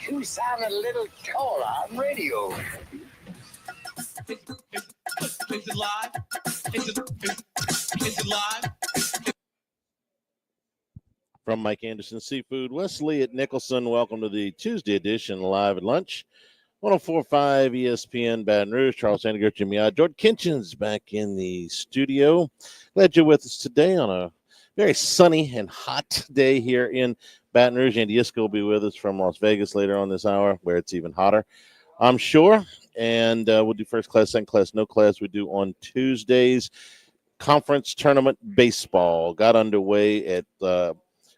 You sound a little taller on radio. Is it live? Is it live? From Mike Anderson Seafood, Wesley at Nicholson. Welcome to the Tuesday edition Live at Lunch. 104.5 ESPN Baton Rouge. Charles Sandiger, Jimmy Jordan Kitchens back in the studio. Glad you're with us today on a very sunny and hot day here in Baton Rouge. Andy Isko will be with us from Las Vegas later on this hour, where it's even hotter, I'm sure. And we'll do first class, second class, no class. We do on Tuesdays. Conference tournament baseball got underway at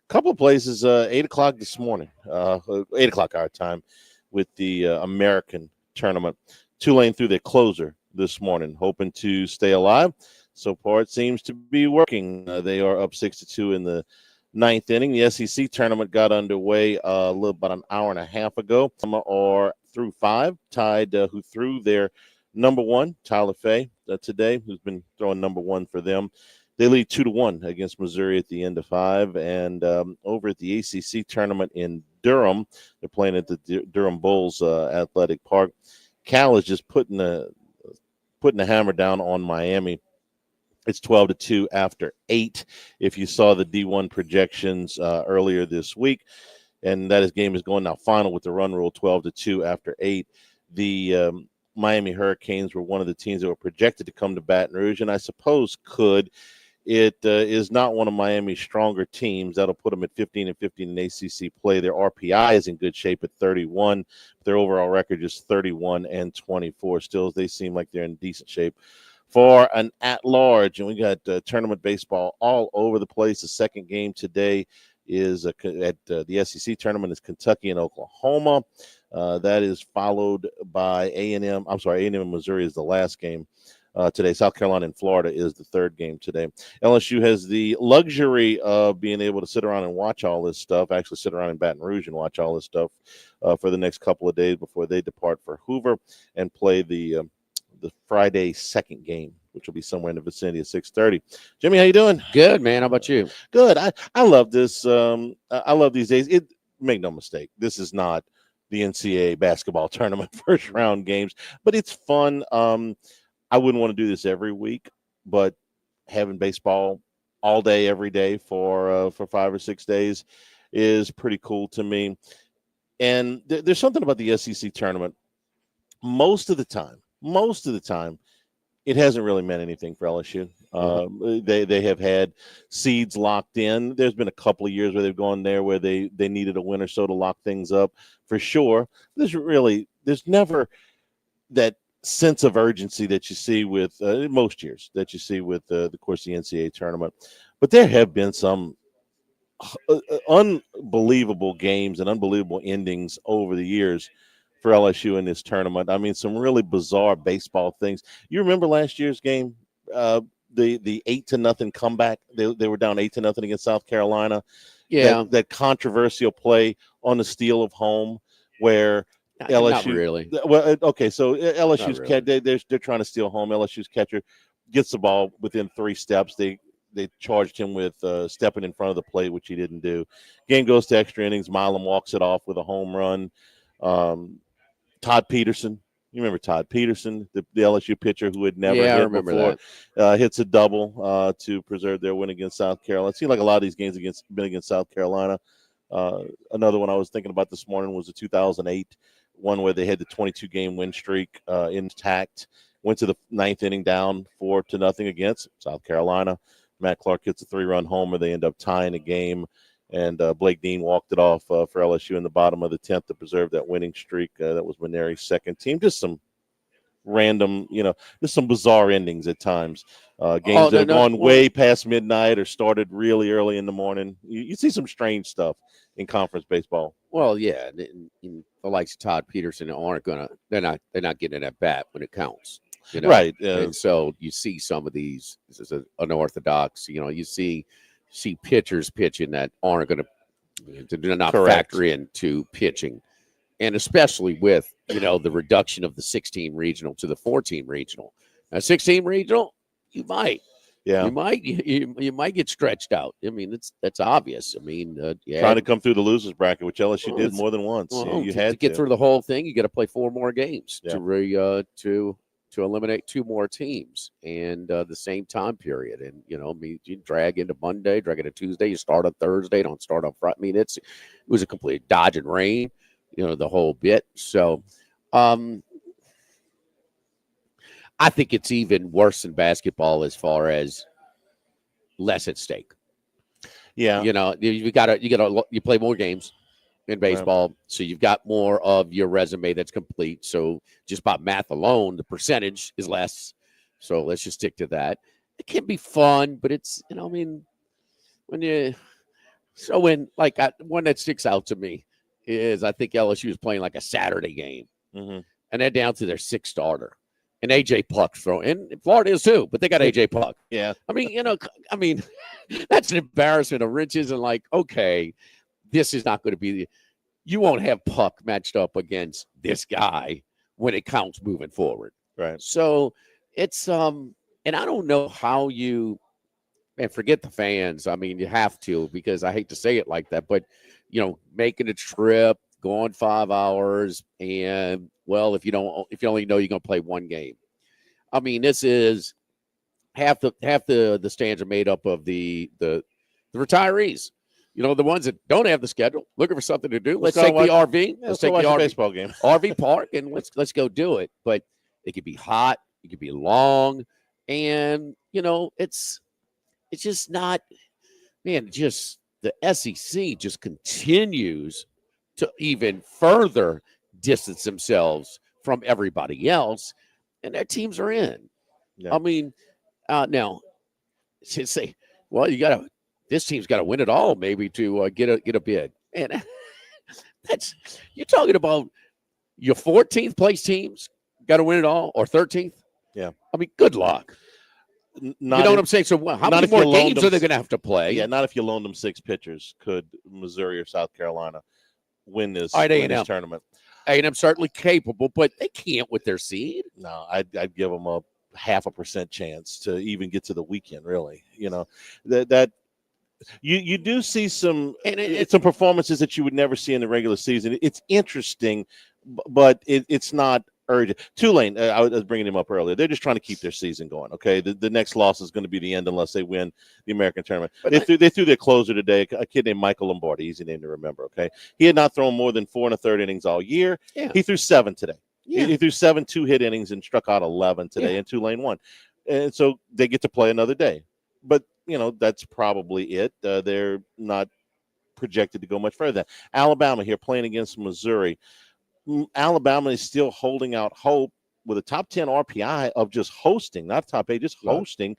couple of places, 8 o'clock this morning, 8 o'clock our time, with the American tournament. Tulane threw their closer this morning, hoping to stay alive. So far, it seems to be working. They are up 6-2 in the ninth inning. The SEC tournament got underway about an hour and a half ago, or through 5, tied who threw their number one, Tyler Fay, today, who's been throwing number one for them. They lead 2-1 against Missouri at the end of 5. And over at the ACC tournament in Durham, they're playing at the Durham Bulls Athletic Park. Cal is just putting the hammer down on Miami. It's 12-2 after 8. If you saw the D1 projections earlier this week, and that game is going now final with the run rule, 12-2 after 8. The Miami Hurricanes were one of the teams that were projected to come to Baton Rouge, and I suppose could. It is not one of Miami's stronger teams. That'll put them at 15-15 in ACC play. Their RPI is in good shape at 31. Their overall record is 31-24. Still, they seem like they're in decent shape for an at-large. And we got tournament baseball all over the place. The second game today is at the SEC tournament is Kentucky and Oklahoma. That is followed by A&M. I'm sorry, A&M and Missouri is the last game. Today, South Carolina and Florida is the third game today. LSU has the luxury of being able to sit around and watch all this stuff, actually sit around in Baton Rouge and watch all this stuff for the next couple of days before they depart for Hoover and play the Friday second game, which will be somewhere in the vicinity of 6:30. Jimmy, how you doing? Good, man. How about you? Good. I love this. I love these days. Make no mistake, this is not the NCAA basketball tournament first round games, but it's fun. I wouldn't want to do this every week, but having baseball all day, every day for 5 or 6 days is pretty cool to me. And there's something about the SEC tournament. Most of the time, it hasn't really meant anything for LSU. They have had seeds locked in. There's been a couple of years where they've gone there where they needed a win or so to lock things up for sure. There's never that sense of urgency that you see with most years that you see with the course of the NCAA tournament. But there have been some unbelievable games and unbelievable endings over the years for LSU in this tournament. I mean, some really bizarre baseball things. You remember last year's game, the 8-0 comeback? They were down 8-0 against South Carolina. Yeah, that controversial play on the steal of home where LSU, not really. Well, okay, so LSU's really. they're trying to steal home. LSU's catcher gets the ball within 3 steps. They charged him with stepping in front of the plate, which he didn't do. Game goes to extra innings. Milam walks it off with a home run. Todd Peterson, you remember Todd Peterson, the LSU pitcher who had never hit before, hits a double to preserve their win against South Carolina. It seemed like a lot of these games been against South Carolina. Another one I was thinking about this morning was the 2008 one where they had the 22-game win streak intact. Went to the ninth inning down 4-0 against South Carolina. Matt Clark hits a 3-run homer. They end up tying a game, and Blake Dean walked it off for LSU in the bottom of the 10th to preserve that winning streak. That was Maneri's second team. Just some random, just some bizarre endings at times. Games that have gone way past midnight or started really early in the morning. You see some strange stuff in conference baseball. Well, yeah, the likes of Todd Peterson they're not getting at bat when it counts, right? And so you see some of these. This is unorthodox. You see pitchers pitching that aren't going to not factor into pitching, and especially with the reduction of the 6-team regional to the 4-team regional. Now, 6-team regional, you might. Yeah. You might get stretched out. I mean, that's obvious. I mean, trying to come through the losers bracket, which LSU Well, did more than once. well, you to had get through the whole thing. You got to play 4 more games Yeah. to eliminate 2 more teams and the same time period. And you drag into Monday, drag into Tuesday. You start on Thursday, don't start on Friday. I mean, it was a complete dodge and rain, the whole bit. So, I think it's even worse than basketball as far as less at stake. Yeah. You play more games in baseball, right. So you've got more of your resume that's complete. So just by math alone, the percentage is less. So let's just stick to that. It can be fun, but it's, one that sticks out to me is I think LSU is playing like a Saturday game, and they're down to their 6th starter. And AJ Puck's throwing, and Florida is too, but they got AJ Puck. Yeah. I mean, that's an embarrassment of riches. And okay, this is not going to be you won't have Puck matched up against this guy when it counts moving forward. Right. So it's, and I don't know how forget the fans. I mean, you have to, because I hate to say it like that, but, making a trip, going 5 hours, and if you only know you're going to play 1 game. I mean, this is half the stands are made up of the retirees. The ones that don't have the schedule, looking for something to do. Let's take the RV. Let's take the RV baseball game. RV park, and let's go do it. But it could be hot. It could be long, and it's just not. Man, just the SEC just continues to even further distance themselves from everybody else, and their teams are in. Yeah. I mean, now, say, well, this team's got to win it all, maybe, to get a bid, and you're talking about your 14th place teams got to win it all, or 13th. Yeah, I mean, good luck. You know what I'm saying? So how many more games are they going to have to play? Yeah, not if you loaned them 6 pitchers. Could Missouri or South Carolina win this tournament? A&M certainly capable, but they can't with their seed. No, I'd give them a 0.5% chance to even get to the weekend. Really, that you do see some some performances that you would never see in the regular season. It's interesting, but it's not urgent. Tulane, I was bringing him up earlier. They're just trying to keep their season going. Okay, the next loss is going to be the end unless they win the American tournament. They threw their closer today, a kid named Michael Lombardi. Easy name to remember. Okay, he had not thrown more than 4 1/3 innings all year. Yeah. He threw 7 today. Yeah. He threw 7 2-hit innings and struck out 11 today, and Tulane won. And so they get to play another day. But that's probably it. They're not projected to go much further. Alabama here playing against Missouri. Alabama is still holding out hope with a top 10 RPI of just hosting, not top 8, just hosting.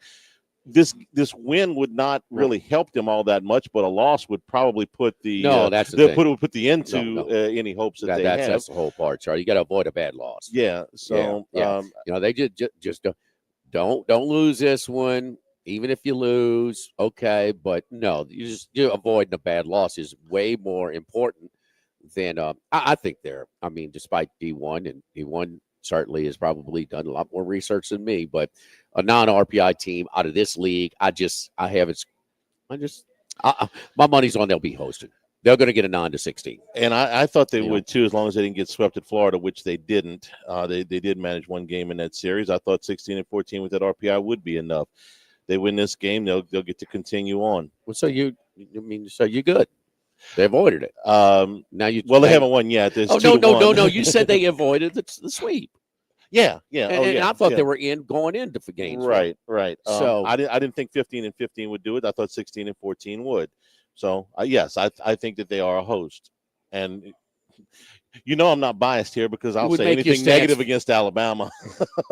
This win would not really help them all that much, but a loss would probably put the put the end to any hopes that they have. That's the whole part, Charlie. You got to avoid a bad loss. Yeah. So they just don't lose this one. Even if you lose, okay, but no, you're avoiding a bad loss is way more important than I think despite D1, and D1 certainly has probably done a lot more research than me, but a non-RPI team out of this league, my money's on they'll be hosted. They're going to get a 9-16. And I thought they would too, as long as they didn't get swept at Florida, which they didn't. They did manage 1 game in that series. I thought 16-14 with that RPI would be enough. They win this game, they'll get to continue on. Well, so you're good. They avoided it. They haven't won yet. No. You said they avoided the sweep. Yeah. And I thought they were going into for games. Right. So I didn't think 15-15 would do it. I thought 16-14 would. So yes, I think that they are a host. And I'm not biased here because I'll say anything negative against Alabama.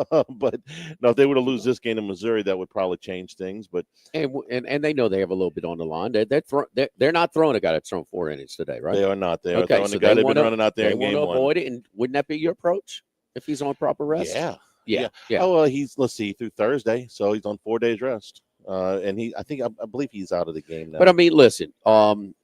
But no, if they were to lose this game in Missouri, that would probably change things. But and they know they have a little bit on the line. They're not throwing a guy that's thrown 4 innings today, right? They are not. They are throwing the guy they've been running out there in game 1. They want to avoid it, and wouldn't that be your approach if he's on proper rest? Yeah. Oh, well, let's see, through Thursday, so he's on 4 days rest. And I believe he's out of the game now. But listen,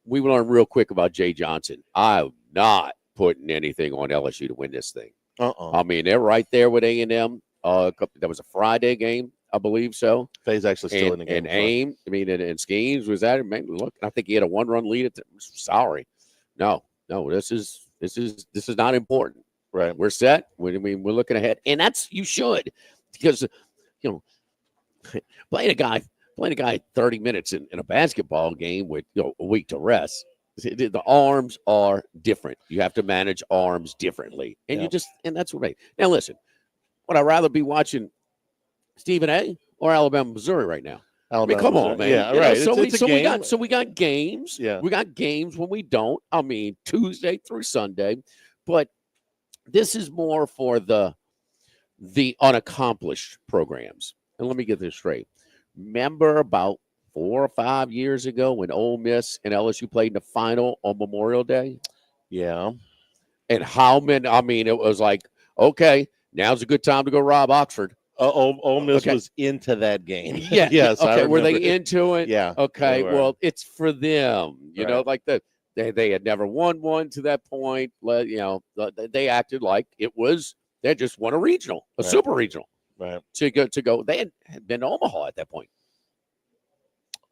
we learned real quick about Jay Johnson. I'm not putting anything on LSU to win this thing. They're right there with A&M. That was a Friday game. I believe so. Faye's actually still in the game. And Aim, I mean, and Skeens was that. Man, look, I think he had a 1-run lead at the. Sorry, no, this is not important. Right, we're set. We're looking ahead, and that's you should, because playing a guy 30 minutes in a basketball game with a week to rest. The arms are different. You have to manage arms differently, and and that's what. Now listen, would I rather be watching Stephen A. or Alabama, Missouri right now? Alabama, come on, man. Yeah, right. So we got games. Yeah, we got games when we don't. I mean, Tuesday through Sunday, but this is more for the unaccomplished programs. And let me get this straight. Remember about 4 or 5 years ago when Ole Miss and LSU played in the final on Memorial Day? Yeah. And how many? I mean, it was like, okay, now's a good time to go rob Oxford. Ole Miss was into that game. Yeah. Yes. Okay. Were they into it? Yeah. Okay. Well, it's for them. You know, like they had never won one to that point. They acted like it was. They just won a regional, a super regional. Right. To go. They had been to Omaha at that point.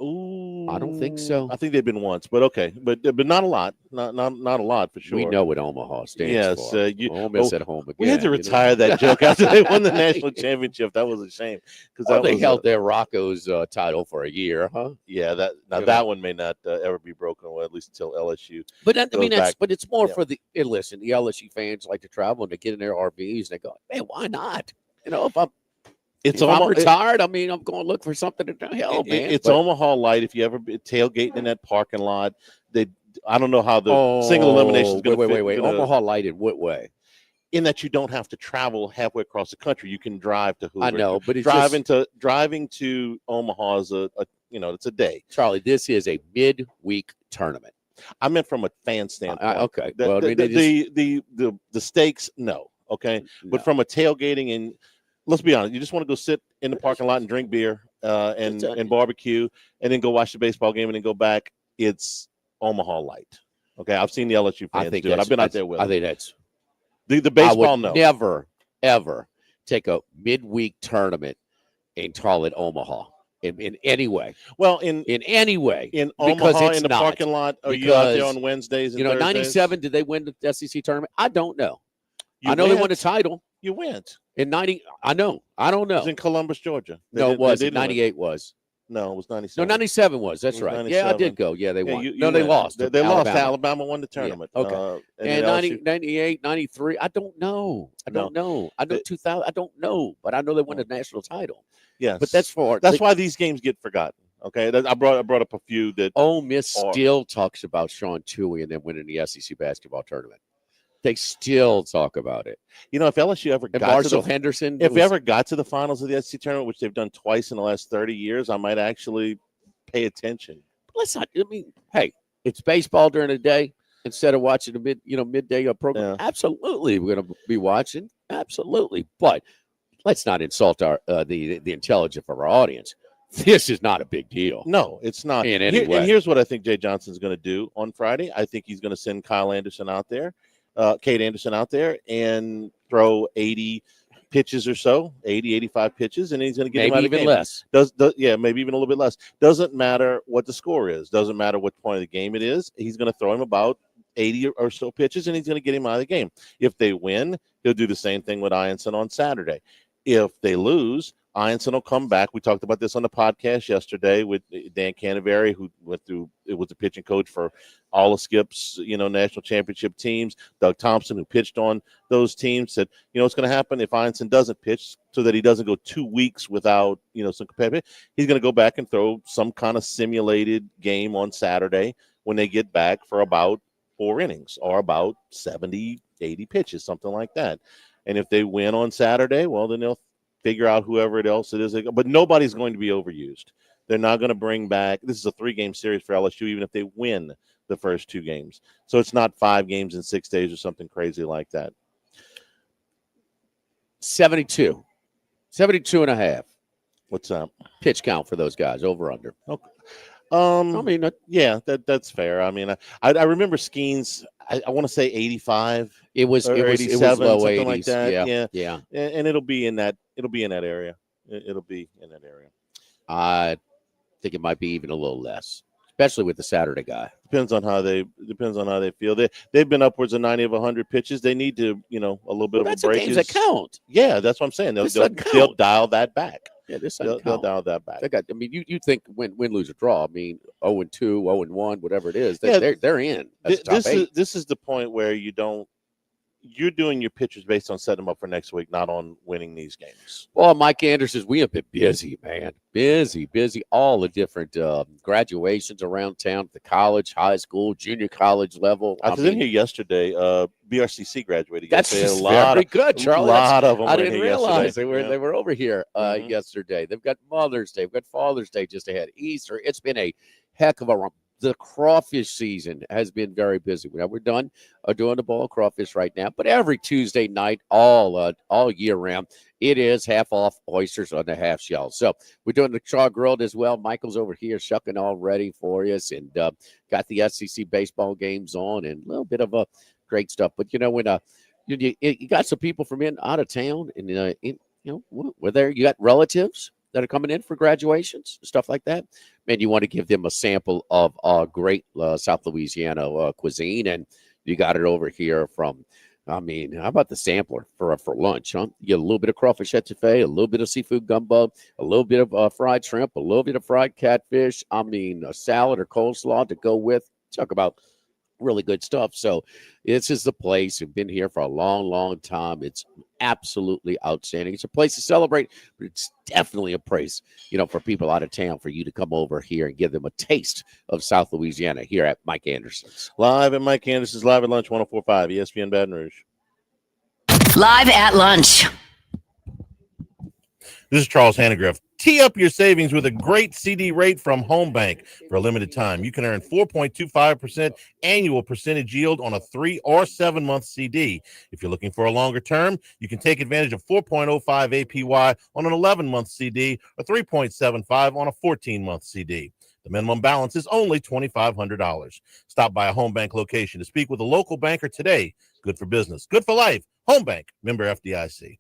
Ooh, I don't think so. I think they've been once, but okay, but not a lot, not a lot for sure. We know what Omaha stands for. Ole Miss at home again. We had to retire that joke after they won the national championship. That was a shame because they held their Rocco's title for a year, huh? Yeah, that one may not ever be broken, or at least until LSU. But but it's more for the listen. The LSU fans like to travel and they get in their RVs and they go, man, why not? If I'm retired, I mean, I'm going to look for something to do. Hell, man. It's Omaha Light. If you ever be tailgating in that parking lot, I don't know how the single elimination is going to wait. Omaha Light in what way? In that you don't have to travel halfway across the country. You can drive to Hoover. I know, but it's driving to Omaha is it's a day. Charlie, this is a midweek tournament. I meant from a fan standpoint. Okay. The stakes, no. Okay. No. But from a tailgating and let's be honest, you just want to go sit in the parking lot and drink beer and barbecue and then go watch the baseball game and then go back. It's Omaha Light. Okay. I've seen the LSU fans do it. I've been out there with them. I think that's the baseball. I would never, ever take a midweek tournament and call it Omaha in any way. Well, in any way. In Omaha, in the parking lot, are you out there on Wednesdays and Thursdays? 97, did they win the SEC tournament? I don't know. I know they won a title. You went. In 90, I know. I don't know. It was in Columbus, Georgia. No, it was. 98 was. No, it was 97. No, 97 was. That's right. 97. Yeah, I did go. Yeah, they won. They lost. They lost. Alabama won the tournament. Yeah. Okay. And 98, 93, I don't know. I know 2000. I don't know. But I know they won the national title. Yes. But that's why these games get forgotten. Okay. I brought up a few that. Ole Miss still talks about Sean Tuohy and then winning the SEC basketball tournament. They still talk about it. If LSU ever got Marshall Henderson, ever got to the finals of the SEC tournament, which they've done twice in the last 30 years, I might actually pay attention. Let's not. I mean, hey, it's baseball during the day instead of watching the midday program. Yeah. Absolutely, we're going to be watching. Absolutely, but let's not insult the intelligence of our audience. This is not a big deal. No, it's not in any way. And here's what I think Jay Johnson's going to do on Friday. I think he's going to send Kyle Anderson out there. Kate Anderson out there and throw 80 pitches or so, 80, 85 pitches, and he's going to get him out of the game. Less. Maybe even a little bit less. Doesn't matter what the score is. Doesn't matter what point of the game it is. He's going to throw him about 80 or so pitches, and he's going to get him out of the game. If they win, he'll do the same thing with Ianson on Saturday. If they lose, Ianson will come back. We talked about this on the podcast yesterday with Dan Canaveri, who was the pitching coach for all of Skip's, national championship teams. Doug Thompson, who pitched on those teams, said, what's going to happen if Ianson doesn't pitch so that he doesn't go 2 weeks without, some competitive. He's going to go back and throw some kind of simulated game on Saturday when they get back for about 4 innings or about 70, 80 pitches, something like that. And if they win on Saturday, well, then they'll figure out whoever else it is. But nobody's going to be overused. They're not going to bring back. This is a 3-game series for LSU, even if they win the first 2 games. So it's not 5 games in 6 days or something crazy like that. 72 and a half. What's up? Pitch count for those guys, over under. Okay. That's fair. I mean, I remember Skeens. I want to say 85. It was low something 80s, like that. Yeah. And it'll be in that area. It'll be in that area. I think it might be even a little less, especially with the Saturday guy. Depends on how they feel. They've been upwards of 90 of 100 pitches. They need to, a little bit of a break. Games that count. Yeah, that's what I'm saying. They'll dial that back. Yeah, they'll dial that back. You think win, lose, or draw. 0-2, 0-1, whatever it is. They're in. This is the point where you're doing your pitchers based on setting them up for next week, not on winning these games. Well, Mike Anderson, we have been busy, man. Busy. All the different graduations around town, the college, high school, junior college level. I was in here yesterday. BRCC graduated. That's very good, Charlie. A lot of them. I didn't realize they were over here yesterday. They've got Mother's Day. We've got Father's Day just ahead. Easter. It's been a heck of a run. The crawfish season has been very busy. We're done doing the boiled crawfish right now, but every Tuesday night, all year round, it is half off oysters on the half shells. So we're doing the char grilled as well. Michael's over here shucking all ready for us, and got the SEC baseball games on and a little bit of great stuff. But when you got some people from out of town, and we're there. You got relatives that are coming in for graduations, stuff like that. Man, you want to give them a sample of great South Louisiana cuisine, and you got it over here from, how about the sampler for lunch, huh? You get a little bit of crawfish etouffee, a little bit of seafood gumbo, a little bit of fried shrimp, a little bit of fried catfish, a salad or coleslaw to go with. Talk about really good stuff. So this is the place. We've been here for a long, long time. It's absolutely outstanding. It's a place to celebrate, but it's definitely a place, for people out of town, for you to come over here and give them a taste of South Louisiana here at Mike Anderson's. Live at Mike Anderson's, live at lunch, 104.5 ESPN Baton Rouge. Live at lunch. This is Charles Hanegraaff. Tee up your savings with a great CD rate from Home Bank. For a limited time, you can earn 4.25% annual percentage yield on a 3 or 7 month CD. If you're looking for a longer term, you can take advantage of 4.05 APY on an 11-month CD or 3.75 on a 14-month CD. The minimum balance is only $2,500. Stop by a Home Bank location to speak with a local banker today. Good for business, good for life. Home Bank, member FDIC.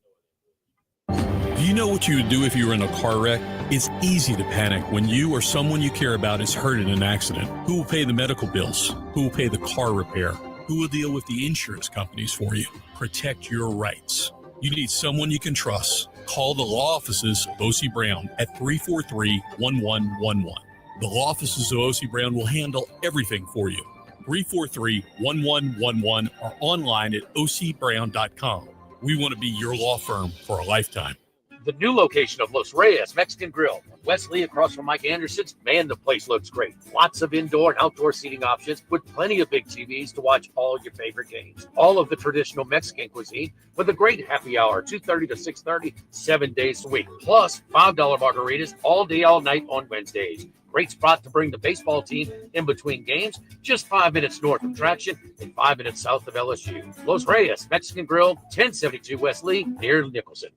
Do you know what you would do if you were in a car wreck? It's easy to panic when you or someone you care about is hurt in an accident. Who will pay the medical bills? Who will pay the car repair? Who will deal with the insurance companies for you? Protect your rights. You need someone you can trust. Call the law offices of O.C. Brown at 343-1111. The law offices of O.C. Brown will handle everything for you. 343-1111 or online at ocbrown.com. We want to be your law firm for a lifetime. The new location of Los Reyes Mexican Grill, Wesley, across from Mike Anderson's. Man, the place looks great. Lots of indoor and outdoor seating options with plenty of big TVs to watch all your favorite games. All of the traditional Mexican cuisine with a great happy hour, 2:30 to 6:30, 7 days a week. Plus $5 margaritas all day, all night on Wednesdays. Great spot to bring the baseball team in between games, just 5 minutes north of Traction and 5 minutes south of LSU. Los Reyes Mexican Grill, 1072 West Lee, near Nicholson.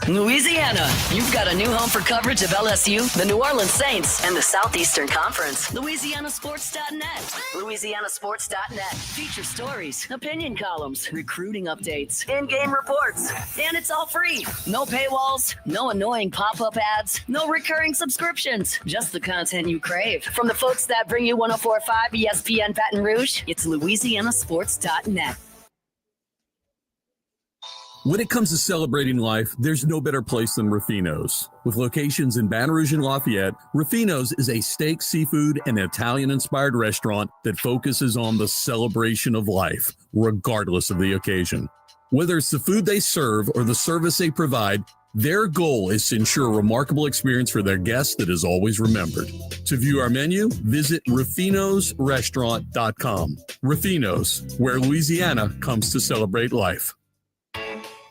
Louisiana, you've got a new home for coverage of LSU, the New Orleans Saints, and the Southeastern Conference. LouisianaSports.net. LouisianaSports.net. Feature stories, opinion columns, recruiting updates, in-game reports. And it's all free. No paywalls, no annoying pop-up ads, no recurring subscriptions. Just the content you crave. From the folks that bring you 104.5 ESPN Baton Rouge, it's LouisianaSports.net. When it comes to celebrating life, there's no better place than Ruffino's. With locations in Baton Rouge and Lafayette, Ruffino's is a steak, seafood, and Italian-inspired restaurant that focuses on the celebration of life, regardless of the occasion. Whether it's the food they serve or the service they provide, their goal is to ensure a remarkable experience for their guests that is always remembered. To view our menu, visit ruffinosrestaurant.com. Ruffino's, where Louisiana comes to celebrate life.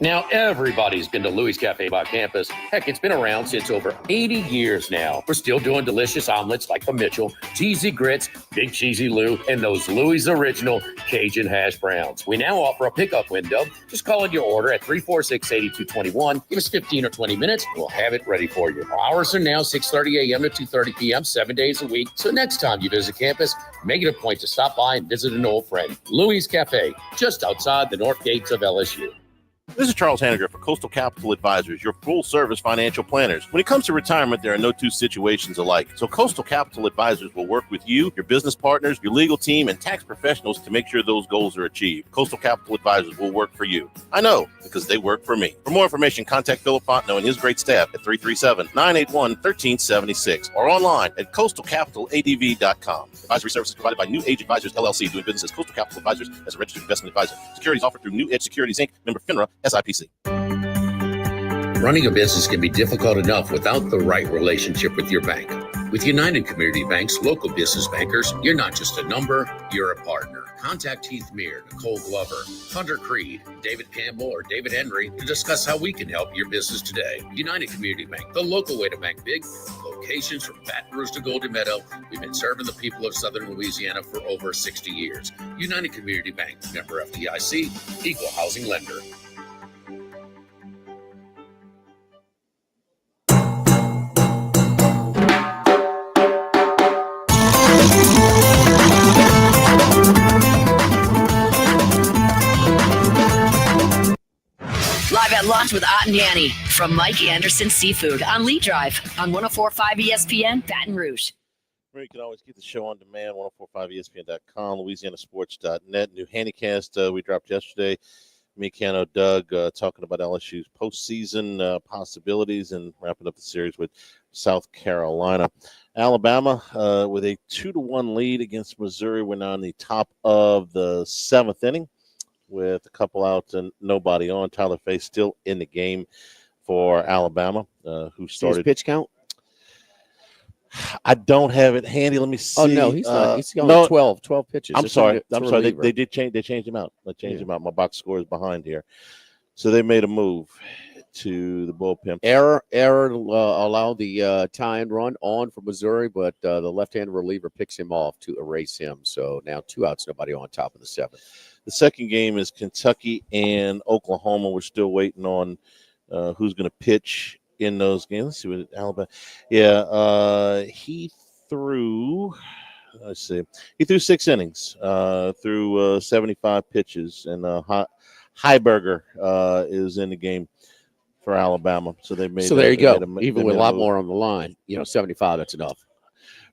Now, everybody's been to Louis Cafe by campus. Heck, it's been around since over 80 years now. We're still doing delicious omelets like the Mitchell, cheesy grits, Big Cheesy Lou, and those Louis Original Cajun hash browns. We now offer a pickup window. Just call in your order at 346-8221. Give us 15 or 20 minutes. We'll have it ready for you. Our hours are now 6:30 a.m. to 2:30 p.m., 7 days a week. So next time you visit campus, make it a point to stop by and visit an old friend. Louis Cafe, just outside the north gates of LSU. This is Charles Hanniger for Coastal Capital Advisors, your full-service financial planners. When it comes to retirement, there are no two situations alike. So Coastal Capital Advisors will work with you, your business partners, your legal team, and tax professionals to make sure those goals are achieved. Coastal Capital Advisors will work for you. I know, because they work for me. For more information, contact Philip Fontenot and his great staff at 337-981-1376 or online at coastalcapitaladv.com. Advisory services provided by New Age Advisors, LLC, doing business as Coastal Capital Advisors as a registered investment advisor. Securities offered through New Edge Securities, Inc., member FINRA, SIPC. Running a business can be difficult enough without the right relationship with your bank. With United Community Bank's local business bankers, you're not just a number, you're a partner. Contact Heath Meir, Nicole Glover, Hunter Creed, David Campbell, or David Henry to discuss how we can help your business today. United Community Bank, the local way to bank big. Locations from Baton Rouge to Golden Meadow. We've been serving the people of Southern Louisiana for over 60 years. United Community Bank, member FDIC, equal housing lender. Live at lunch with Ott and Yanni from Mike Anderson Seafood on Lee Drive on 104.5 ESPN Baton Rouge. You can always get the show on demand, 1045ESPN.com, LouisianaSports.net. New Handicast we dropped yesterday. Me, Cano, Doug talking about LSU's postseason possibilities and wrapping up the series with South Carolina. Alabama with a 2-1 lead against Missouri. We're now in the top of the seventh inning with a couple out and nobody on. Tyler Fay still in the game for Alabama, who started. His pitch count? I don't have it handy. Let me see. Oh no, he's not. He's going 12 pitches. I'm sorry. They did change. They changed him out. They changed him out. My box score is behind here, so they made a move to the bullpen. Error allowed the tie and run on for Missouri, but the left-hand reliever picks him off to erase him. So now 2 outs, nobody on top of the seventh. The second game is Kentucky and Oklahoma. We're still waiting on who's going to pitch in those games. Let's see what Alabama. Yeah, he threw. Let's see. He threw 6 innings, threw 75 pitches, and Heiberger is in the game for Alabama. So they made. So there you go. Even with a lot more on the line, 75. That's enough,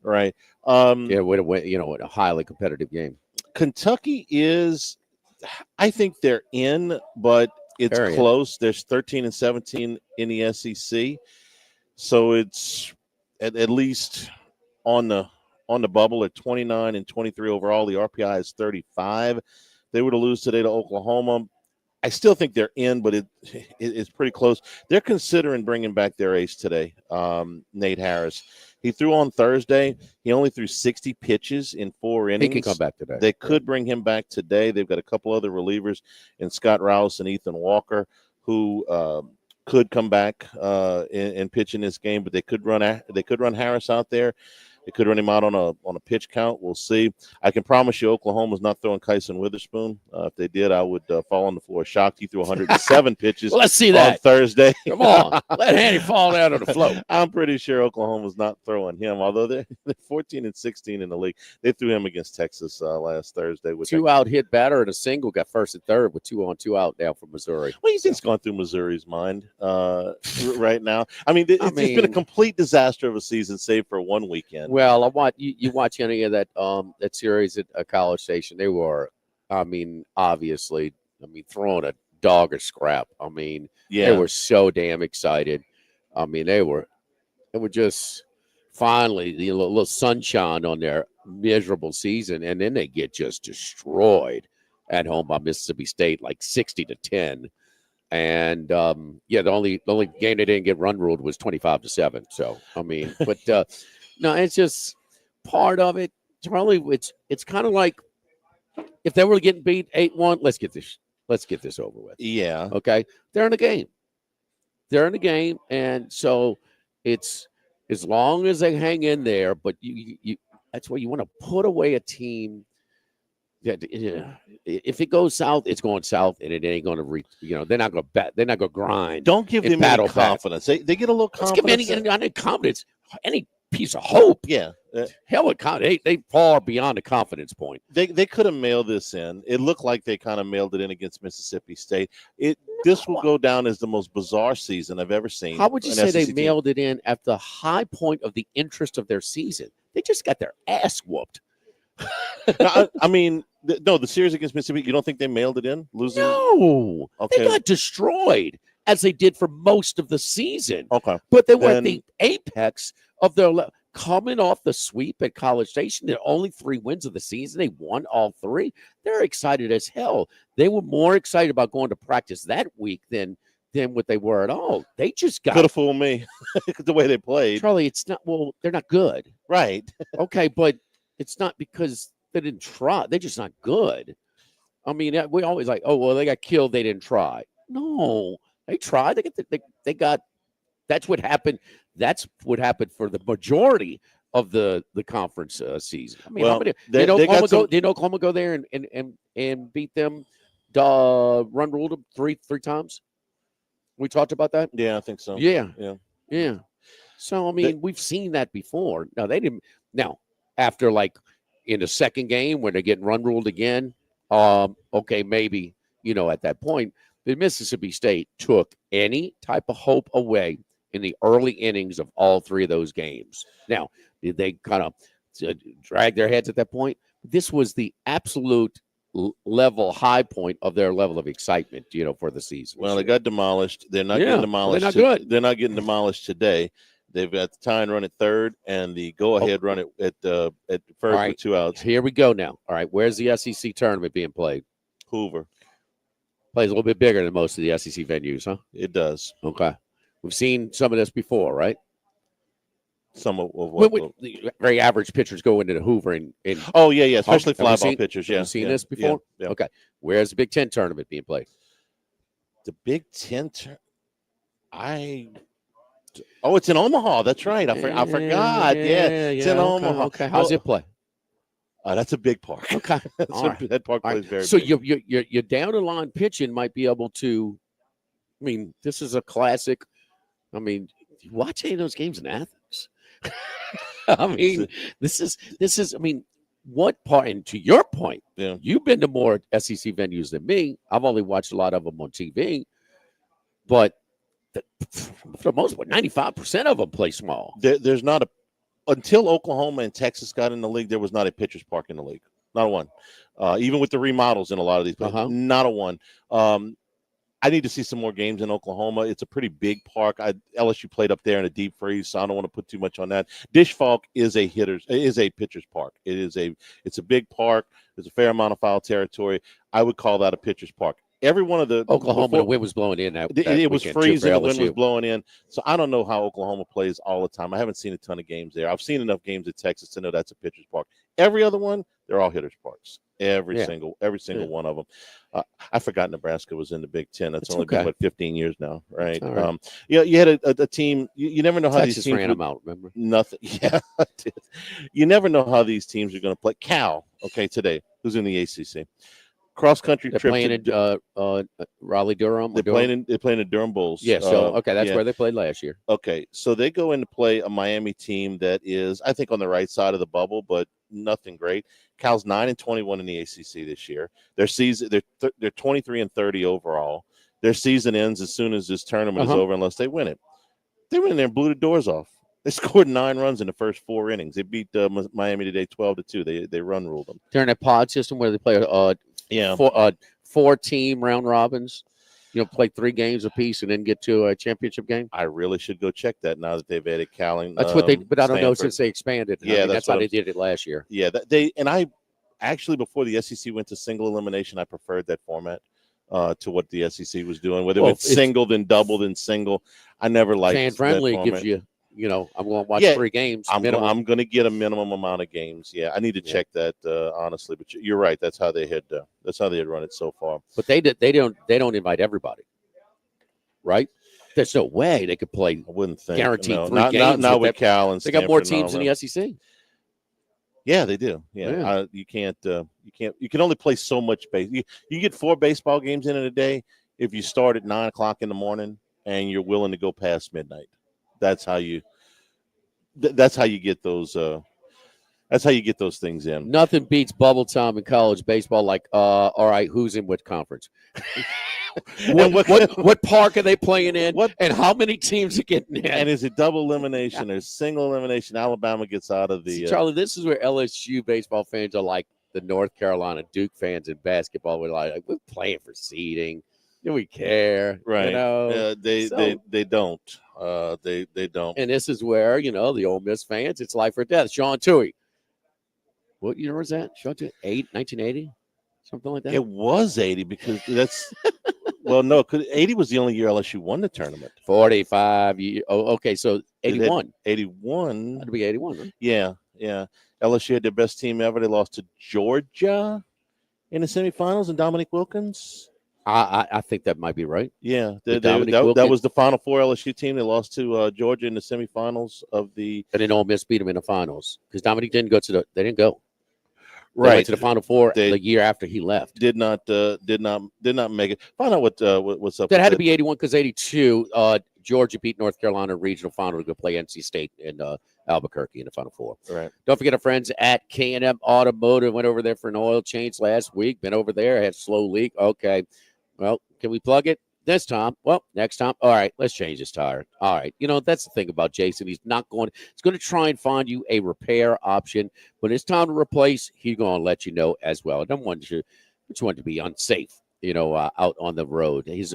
right? With a highly competitive game. Kentucky is. I think they're in, but it's Very close. There's 13 and 17 in the SEC, so it's at least on the bubble at 29 and 23 overall. The RPI is 35. They were to lose today to Oklahoma. I still think they're in, but it's pretty close. They're considering bringing back their ace today, Nate Harris. He threw on Thursday. He only threw 60 pitches in 4 innings. He can come back today. They could bring him back today. They've got a couple other relievers in Scott Rouse and Ethan Walker who could come back and pitch in this game. But they could run Harris out there. They could run him out on a pitch count. We'll see. I can promise you Oklahoma's not throwing Kyson Witherspoon. If they did, I would fall on the floor shocked. He threw 107 pitches well, let's see that. On Thursday. Come on. Let Handy fall down on the floor. I'm pretty sure Oklahoma's not throwing him, although they're 14 and 16 in the league. They threw him against Texas last Thursday. With 2-out hit batter and a single, got first and third with 2 on 2 out now for Missouri. What do you think's going through Missouri's mind right now? I mean, it's been a complete disaster of a season, save for one weekend. Well, you watch any of that series at a College Station, they were, obviously, throwing a dog or scrap. They were so damn excited. They were just finally a little sunshine on their miserable season, and then they get just destroyed at home by Mississippi State, like 60-10. And the only game they didn't get run ruled was 25-7. So but no, it's just part of it. Charlie, it's kind of like if they were getting beat 8-1, let's get this over with. Yeah. Okay. They're in the game. And so it's as long as they hang in there, but you that's where you want to put away a team that if it goes south, it's going south, and it ain't going to reach. They're not going to bet. They're not going to grind. Don't give them any confidence. They get a little confidence. Let's give any confidence. piece of hope. Yeah. Hell, they far beyond the confidence point. They could have mailed this in. It looked like they kind of mailed it in against Mississippi State. This will go down as the most bizarre season I've ever seen. How would you say they SEC mailed it in at the high point of the interest of their season? They just got their ass whooped. I mean, the series against Mississippi, you don't think they mailed it in? Losing? No. Okay. They got destroyed, as they did for most of the season. Okay. But they were at the apex of their coming off the sweep at College Station. They're only 3 wins of the season. They won all 3. They're excited as hell. They were more excited about going to practice that week than what they were at all. They just got... Could have fooled me the way they played. Charlie, it's not... Well, they're not good. Right. Okay, but it's not because they didn't try. They're just not good. I mean, we always like, oh, well, they got killed. They didn't try. No, they tried. They got. That's what happened. That's what happened for the majority of the conference season. I mean, well, did Oklahoma go there and beat them? Run ruled them three times. We talked about that. Yeah, I think so. Yeah. Yeah. So I mean, we've seen that before. No, they didn't. Now, after like in the second game when they're getting run ruled again, okay, maybe at that point, the Mississippi State took any type of hope away in the early innings of all 3 of those games. Now, did they kind of drag their heads at that point? This was the absolute high point of their level of excitement, for the season. Well, they got demolished. They're not getting demolished. They're not good. They're not getting demolished today. They've got the tying run at third and the go-ahead run at first with 2 outs. Here we go now. All right, where's the SEC tournament being played? Hoover. Plays a little bit bigger than most of the SEC venues, huh? It does. Okay. We've seen some of this before, right? Some of what? The very average pitchers go into the Hoover and oh, yeah, especially fly ball pitchers. Yeah. Have you seen this before? Yeah. Okay. Where's the Big Ten tournament being played? The Big Ten Oh, it's in Omaha. That's right. I forgot. Yeah, it's in Omaha. Okay. How's it play? That's a big park. Okay. That park plays very so big. your down the line pitching might be able to. I mean, this is a classic. I mean, watch any of those games in Athens. I mean, this is. I mean, what part? And to your point, you've been to more SEC venues than me. I've only watched a lot of them on TV, but for the most part, 95% of them play small. There's not until Oklahoma and Texas got in the league, there was not a pitcher's park in the league. Not a one. Even with the remodels in a lot of these places, not a one. I need to see some more games in Oklahoma. It's a pretty big park. LSU played up there in a deep freeze, so I don't want to put too much on that. Dish Falk is a pitcher's park. It's a big park. There's a fair amount of foul territory. I would call that a pitcher's park. Every one of the Oklahoma, the wind was blowing in. It was freezing. The wind was blowing in. So I don't know how Oklahoma plays all the time. I haven't seen a ton of games there. I've seen enough games at Texas to know that's a pitcher's park. Every other one, they're all hitters' parks. Every single one of them. I forgot Nebraska was in the Big Ten. That's only been 15 years now, right? Right. You had a team. You never know how Texas these teams ran them out. Remember? Nothing. Yeah, you never know how these teams are going to play. Cal, today, who's in the ACC? Cross country trip. Playing in Raleigh, Durham. They're playing the Durham Bulls. Yeah. So that's where they played last year. Okay, so they go in to play a Miami team that is, I think, on the right side of the bubble, but nothing great. Cal's 9-21 in the ACC this year. Their season, they're 23-30 overall. Their season ends as soon as this tournament is over, unless they win it. They went in there and blew the doors off. They scored 9 runs in the first 4 innings. They beat Miami today 12-2. They run ruled them. They're in a pod system where they play 4-team round robins. Play 3 games apiece and then get to a championship game. I really should go check that now that they've added Cal. That's what they. But I don't know since they expanded. Yeah, that's how they did it last year. Yeah, I actually before the SEC went to single elimination, I preferred that format to what the SEC was doing. Whether it's single then double then single, I never liked. Fan friendly gives you. I'm going to watch 3 games. I'm going to get a minimum amount of games. Yeah, I need to check that honestly. But you're right. That's how they had. That's how they had run it so far. But they don't invite everybody, right? There's no way they could play. I wouldn't think guaranteed 3 games. Not with Cal and they got more teams in the SEC. Yeah, they do. Yeah, you can't. You can only play so much base. You get 4 baseball games in a day if you start at 9 o'clock in the morning and you're willing to go past midnight. That's how you that's how you get those. That's how you get those things in. Nothing beats bubble time in college baseball. Like, all right, who's in what conference? what park are they playing in? And how many teams are getting in? And is it double elimination or single elimination? Alabama gets out of the. Charlie, this is where LSU baseball fans are like the North Carolina Duke fans in basketball. We're like we're playing for seeding. Do we care? Right. You know? They don't. They don't. And this is where, the Ole Miss fans, it's life or death. Sean Tui. What year was that? Sean Tui? 1980? Something like that? It was 80 because that's well, no, because 80 was the only year LSU won the tournament. 45 years. Oh, okay. So 81. 81. That'd be 81. Huh? Yeah. LSU had their best team ever. They lost to Georgia in the semifinals and Dominique Wilkins. I think that might be right. Yeah, that was the Final Four LSU team. They lost to Georgia in the semifinals of the. And then Ole Miss beat them in the finals because Dominique didn't go to They didn't go. They right went to the Final Four the year after he left. Did not make it. Find out what's up. That had to be 81 because 82. Georgia beat North Carolina regional final to go play NC State in Albuquerque in the Final Four. Right. Don't forget our friends at K&M Automotive. Went over there for an oil change last week. Been over there. Had a slow leak. Okay. Well, can we plug it this time? Well, next time. All right, let's change this tire. All right. That's the thing about Jason. He's going to try and find you a repair option. When it's time to replace, he's going to let you know as well. I don't want you to be unsafe, out on the road. His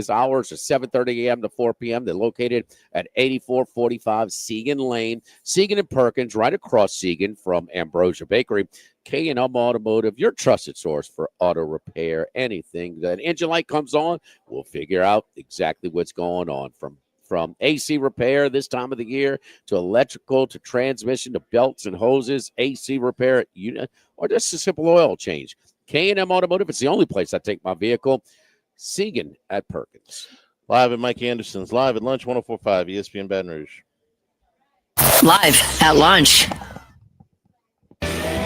hours are 7:30 a.m. to 4 p.m. They're located at 8445 Segan Lane, Segan and Perkins, right across Segan from Ambrosia Bakery. K&M Automotive, your trusted source for auto repair. Anything that engine light comes on, we'll figure out exactly what's going on from AC repair this time of the year to electrical to transmission to belts and hoses, AC repair, or just a simple oil change. K&M Automotive, it's the only place I take my vehicle. Segan at Perkins. Live at Mike Anderson's, live at lunch, 104.5 ESPN Baton Rouge. Live at lunch.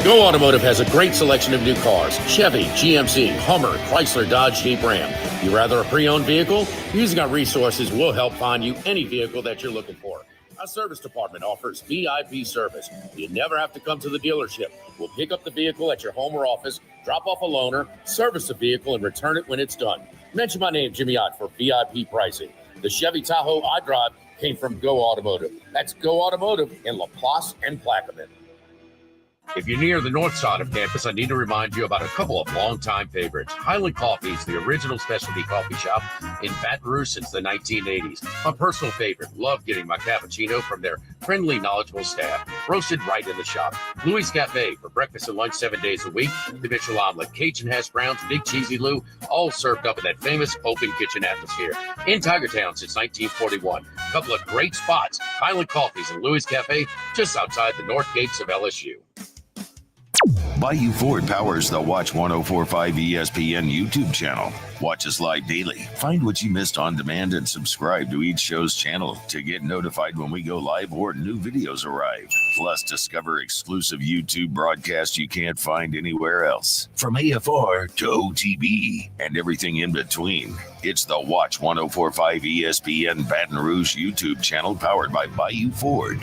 Go Automotive has a great selection of new cars. Chevy, GMC, Hummer, Chrysler, Dodge, Jeep, Ram. You rather a pre-owned vehicle? Using our resources will help find you any vehicle that you're looking for. Our service department offers VIP service. You never have to come to the dealership. We'll pick up the vehicle at your home or office, drop off a loaner, service the vehicle, and return it when it's done. Mention my name, Jimmy Ott, for VIP pricing. The Chevy Tahoe I drive came from Go Automotive. That's Go Automotive in LaPlace and Plaquemine. If you're near the north side of campus, I need to remind you about a couple of longtime favorites. Highland Coffee is the original specialty coffee shop in Baton Rouge since the 1980s. My personal favorite. Love getting my cappuccino from their friendly, knowledgeable staff. Roasted right in the shop. Louis Cafe for breakfast and lunch 7 days a week. The Mitchell Omelet, Cajun hash browns, Big Cheesy Lou, all served up in that famous open kitchen atmosphere. In Tigertown since 1941. A couple of great spots. Highland Coffees and Louis Cafe just outside the north gates of LSU. Bayou Ford powers the Watch 104.5 ESPN YouTube channel. Watch us live daily. Find what you missed on demand and subscribe to each show's channel to get notified when we go live or new videos arrive. Plus, discover exclusive YouTube broadcasts you can't find anywhere else. From AFR to OTB and everything in between. It's the Watch 104.5 ESPN Baton Rouge YouTube channel powered by Bayou Ford.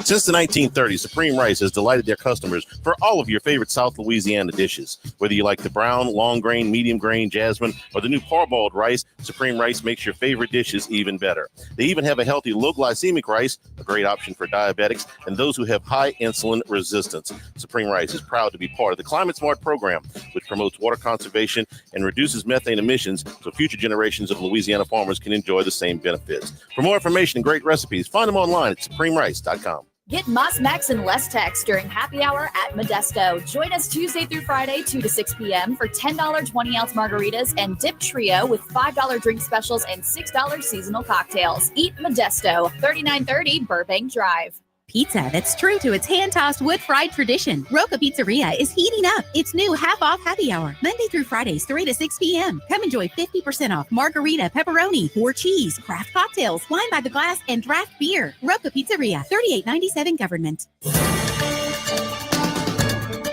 Since the 1930s, Supreme Rice has delighted their customers for all of your favorite South Louisiana dishes. Whether you like the brown, long grain, medium grain, jasmine, or the new parboiled rice, Supreme Rice makes your favorite dishes even better. They even have a healthy low glycemic rice, a great option for diabetics and those who have high insulin resistance. Supreme Rice is proud to be part of the Climate Smart program, which promotes water conservation and reduces methane emissions so future generations of Louisiana farmers can enjoy the same benefits. For more information and great recipes, find them online at supremerice.com. Get Moss Max and less tax during happy hour at Modesto. Join us Tuesday through Friday, 2 to 6 p.m. for $10 20-ounce margaritas and Dip Trio with $5 drink specials and $6 seasonal cocktails. Eat Modesto, 3930 Burbank Drive. Pizza that's true to its hand-tossed wood-fried tradition. Roca Pizzeria is heating up its new half-off happy hour, Monday through Fridays, 3 to 6 p.m. Come enjoy 50% off margarita, pepperoni, 4 cheese, craft cocktails, wine by the glass, and draft beer. Roca Pizzeria, 3897 Government.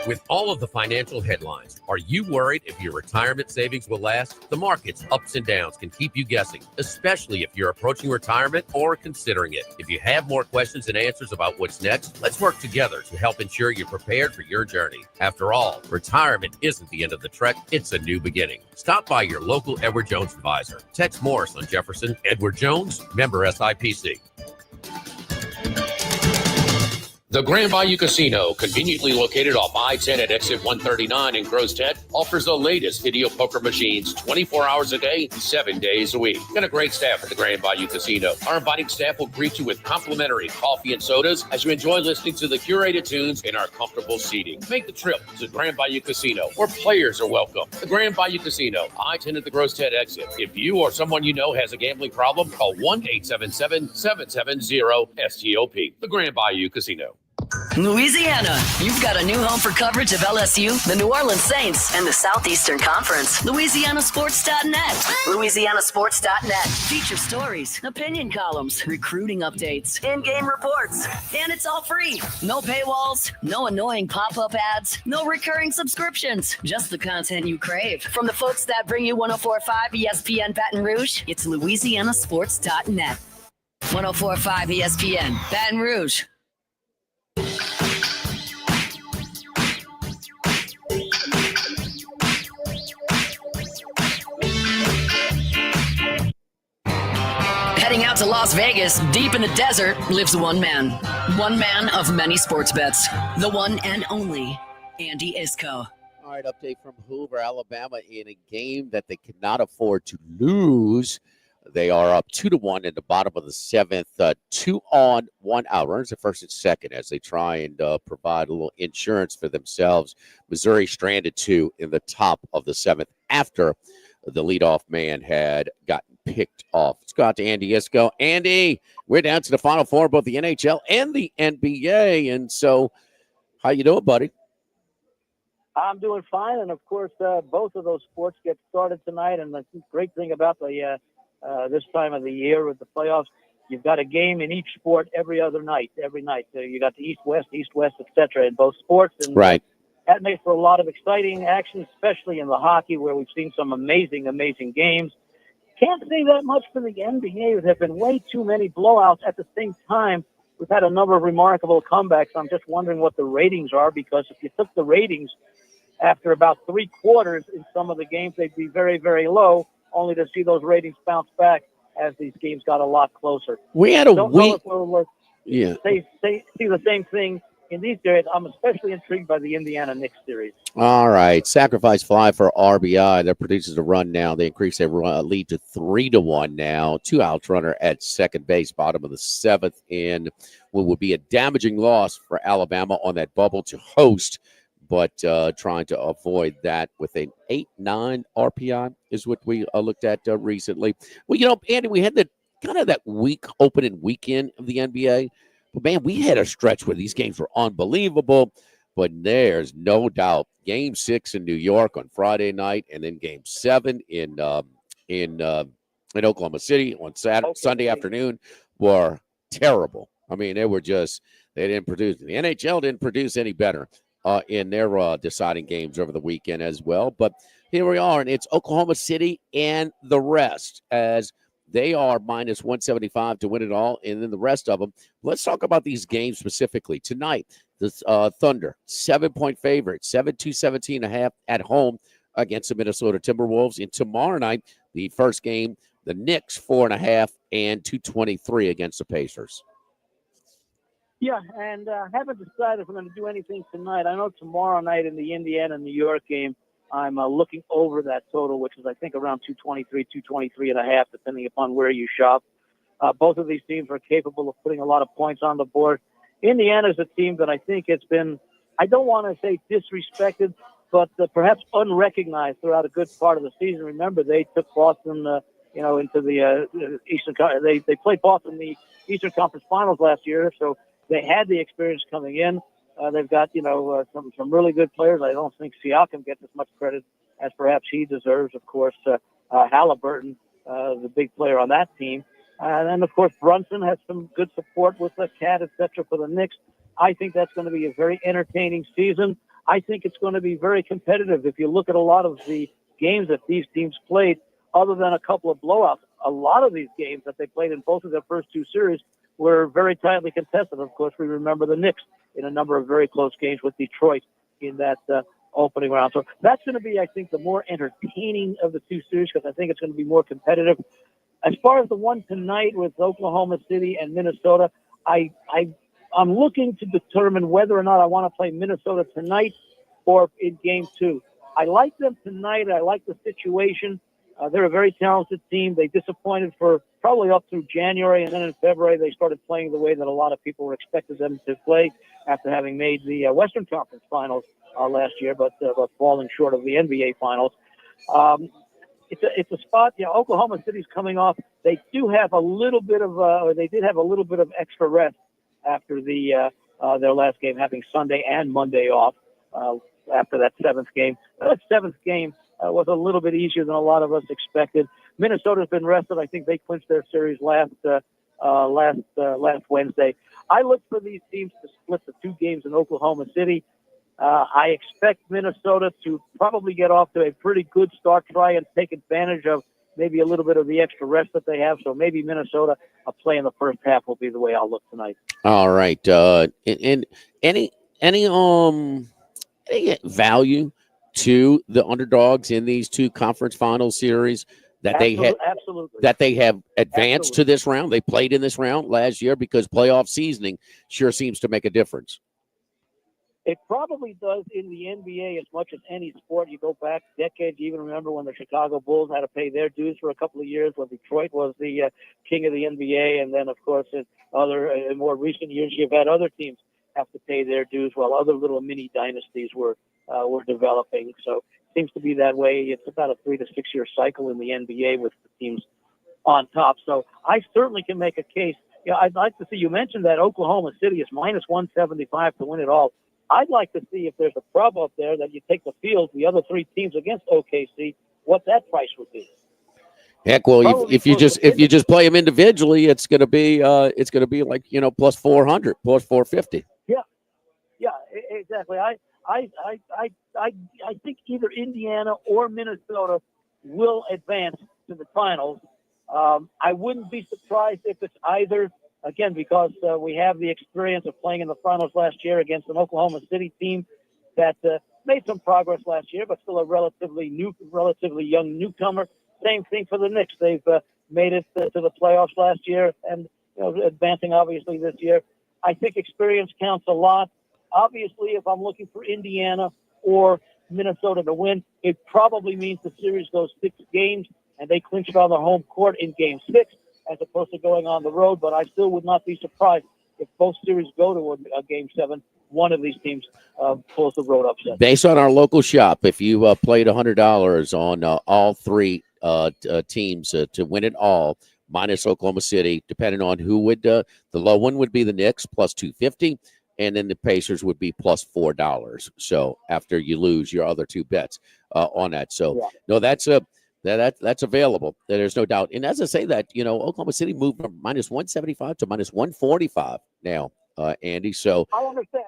With all of the financial headlines, are you worried if your retirement savings will last? The market's ups and downs can keep you guessing, especially if you're approaching retirement or considering it. If you have more questions and answers about what's next, let's work together to help ensure you're prepared for your journey. After all, retirement isn't the end of the trek, it's a new beginning. Stop by your local Edward Jones advisor. Tex Morris on Jefferson. Edward Jones, member SIPC. The Grand Bayou Casino, conveniently located off I-10 at exit 139 in Gross Head, offers the latest video poker machines 24 hours a day, 7 days a week. Got a great staff at the Grand Bayou Casino. Our inviting staff will greet you with complimentary coffee and sodas as you enjoy listening to the curated tunes in our comfortable seating. Make the trip to Grand Bayou Casino, where players are welcome. The Grand Bayou Casino, I-10 at the Gross Head exit. If you or someone you know has a gambling problem, call 1-877-770-STOP. The Grand Bayou Casino. Louisiana, you've got a new home for coverage of LSU, the New Orleans Saints, and the Southeastern Conference. LouisianaSports.net. LouisianaSports.net. Feature stories, opinion columns, recruiting updates, in-game reports. And it's all free. No paywalls, no annoying pop-up ads, no recurring subscriptions. Just the content you crave. From the folks that bring you 104.5 ESPN Baton Rouge, it's LouisianaSports.net. 104.5 ESPN Baton Rouge. Heading out to Las Vegas, deep in the desert, lives one man. One man of many sports bets. The one and only Andy Isco. All right, update from Hoover, Alabama, in a game that they cannot afford to lose. They are up 2-1 in the bottom of the seventh. 2 on, 1 out. Runners at first and second as they try and provide a little insurance for themselves. Missouri stranded 2 in the top of the seventh after the leadoff man had gotten picked off. Let's go out to Andy Isco. Andy, we're down to the Final Four, both the NHL and the NBA. And so, how you doing, buddy? I'm doing fine. And, of course, both of those sports get started tonight. And the great thing about the this time of the year with the playoffs, you've got a game in each sport every night. So you got the East-West, et cetera, in both sports. And right. That makes for a lot of exciting action, especially in the hockey, where we've seen some amazing games. Can't say that much for the NBA. There have been way too many blowouts. At the same time, we've had a number of remarkable comebacks. I'm just wondering what the ratings are, because if you took the ratings after about 3 quarters in some of the games, they'd be very, very low, only to see those ratings bounce back as these games got a lot closer. We had a week. See the same thing in these series. I'm especially intrigued by the Indiana Knicks series. All right. Sacrifice fly for RBI. That produces a run now. They increase their lead to 3-1 now. 2 outs, runner at second base, bottom of the seventh, in what would be a damaging loss for Alabama on that bubble to host, but trying to avoid that with an 8-9 RPI is what we looked at recently. Well, you know, Andy, we had that week opening weekend of the NBA. But, man, we had a stretch where these games were unbelievable. But there's no doubt Game 6 in New York on Friday night, and then Game 7 in Oklahoma City on Sunday afternoon were terrible. I mean, they didn't produce. The NHL didn't produce any better in their deciding games over the weekend as well. But here we are, and it's Oklahoma City and the rest, as they are minus 175 to win it all, and then the rest of them. Let's talk about these games specifically. Tonight, the Thunder, 7-point favorite, 17.5 at home against the Minnesota Timberwolves. And tomorrow night, the first game, the Knicks, 4.5 and 223 against the Pacers. Yeah, and haven't decided if I'm going to do anything tonight. I know tomorrow night in the Indiana-New York game, I'm looking over that total, which is, I think, around 223.5, depending upon where you shop. Both of these teams are capable of putting a lot of points on the board. Indiana is a team that I think has been, I don't want to say disrespected, but perhaps unrecognized throughout a good part of the season. Remember, they took Boston, into the Eastern. They played Boston in the Eastern Conference Finals last year, so they had the experience coming in. They've got, some really good players. I don't think Siakam gets as much credit as perhaps he deserves. Of course, Halliburton, the big player on that team. And then, of course, Brunson has some good support with the Cat, et cetera, for the Knicks. I think that's going to be a very entertaining season. I think it's going to be very competitive. If you look at a lot of the games that these teams played, other than a couple of blowouts, a lot of these games that they played in both of their first two series were very tightly contested. Of course, we remember the Knicks in a number of very close games with Detroit in that opening round. So that's going to be, I think, the more entertaining of the two series because I think it's going to be more competitive. As far as the one tonight with Oklahoma City and Minnesota, I'm looking to determine whether or not I want to play Minnesota tonight or in game two. I like them tonight. I like the situation. They're a very talented team. They disappointed for probably up through January, and then in February they started playing the way that a lot of people were expecting them to play after having made the Western Conference Finals last year, but falling short of the NBA Finals. It's a spot. Oklahoma City's coming off. They do have a little bit of, they did have a little bit of extra rest after their last game, having Sunday and Monday off after that seventh game. That seventh game was a little bit easier than a lot of us expected. Minnesota's been rested. I think they clinched their series last Wednesday. I look for these teams to split the two games in Oklahoma City. I expect Minnesota to probably get off to a pretty good start, try and take advantage of maybe a little bit of the extra rest that they have. So maybe Minnesota, a play in the first half will be the way I'll look tonight. All right. And any value to the underdogs in these two conference final series that Absolutely. that they have advanced to this round? They played in this round last year because playoff seasoning sure seems to make a difference. It probably does in the NBA as much as any sport. You go back decades, you even remember when the Chicago Bulls had to pay their dues for a couple of years when Detroit was the king of the NBA. And then, of course, in more recent years, you've had other teams have to pay their dues while other little mini dynasties were developing. So it seems to be that way. It's about a 3 to 6 year cycle in the NBA with the teams on top. So I certainly can make a case. I'd like to see, you mentioned that Oklahoma City is minus 175 to win it all. I'd like to see if there's a prop up there that you take the field, the other three teams against OKC, what that price would be. Heck, well, if you just play them individually, it's going to be like plus 400, plus 450. Yeah, exactly. I think either Indiana or Minnesota will advance to the finals. I wouldn't be surprised if it's either. Again, because we have the experience of playing in the finals last year against an Oklahoma City team that made some progress last year, but still a relatively young newcomer. Same thing for the Knicks. They've made it to the playoffs last year and advancing obviously this year. I think experience counts a lot. Obviously, if I'm looking for Indiana or Minnesota to win, it probably means the series goes 6 games and they clinch it on their home court in Game 6. As opposed to going on the road, but I still would not be surprised if both series go to a Game 7. One of these teams pulls the road upset. Based on our local shop, if you played $100 on all three teams to win it all, minus Oklahoma City, depending on who would, the low one would be the Knicks plus 250, and then the Pacers would be plus $4. So after you lose your other two bets on that, so no, that's available. There's no doubt. And as I say that, Oklahoma City moved from minus 175 to minus 145 now, Andy. So I understand.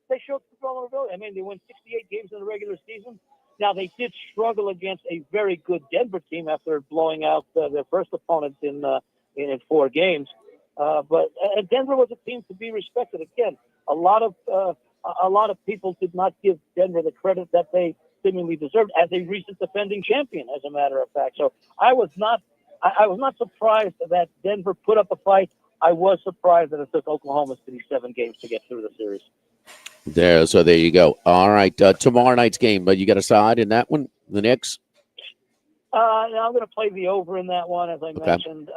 They showed some vulnerability. I mean, they won 68 games in the regular season. Now, they did struggle against a very good Denver team after blowing out their first opponent in 4 games. But Denver was a team to be respected. Again, a lot of people did not give Denver the credit that they seemingly deserved as a recent defending champion, as a matter of fact. So I was not surprised that Denver put up a fight. I was surprised that it took Oklahoma City 7 games to get through the series. There you go. All right, tomorrow night's game, but you got a side in that one, the Knicks? I'm going to play the over in that one, as I mentioned.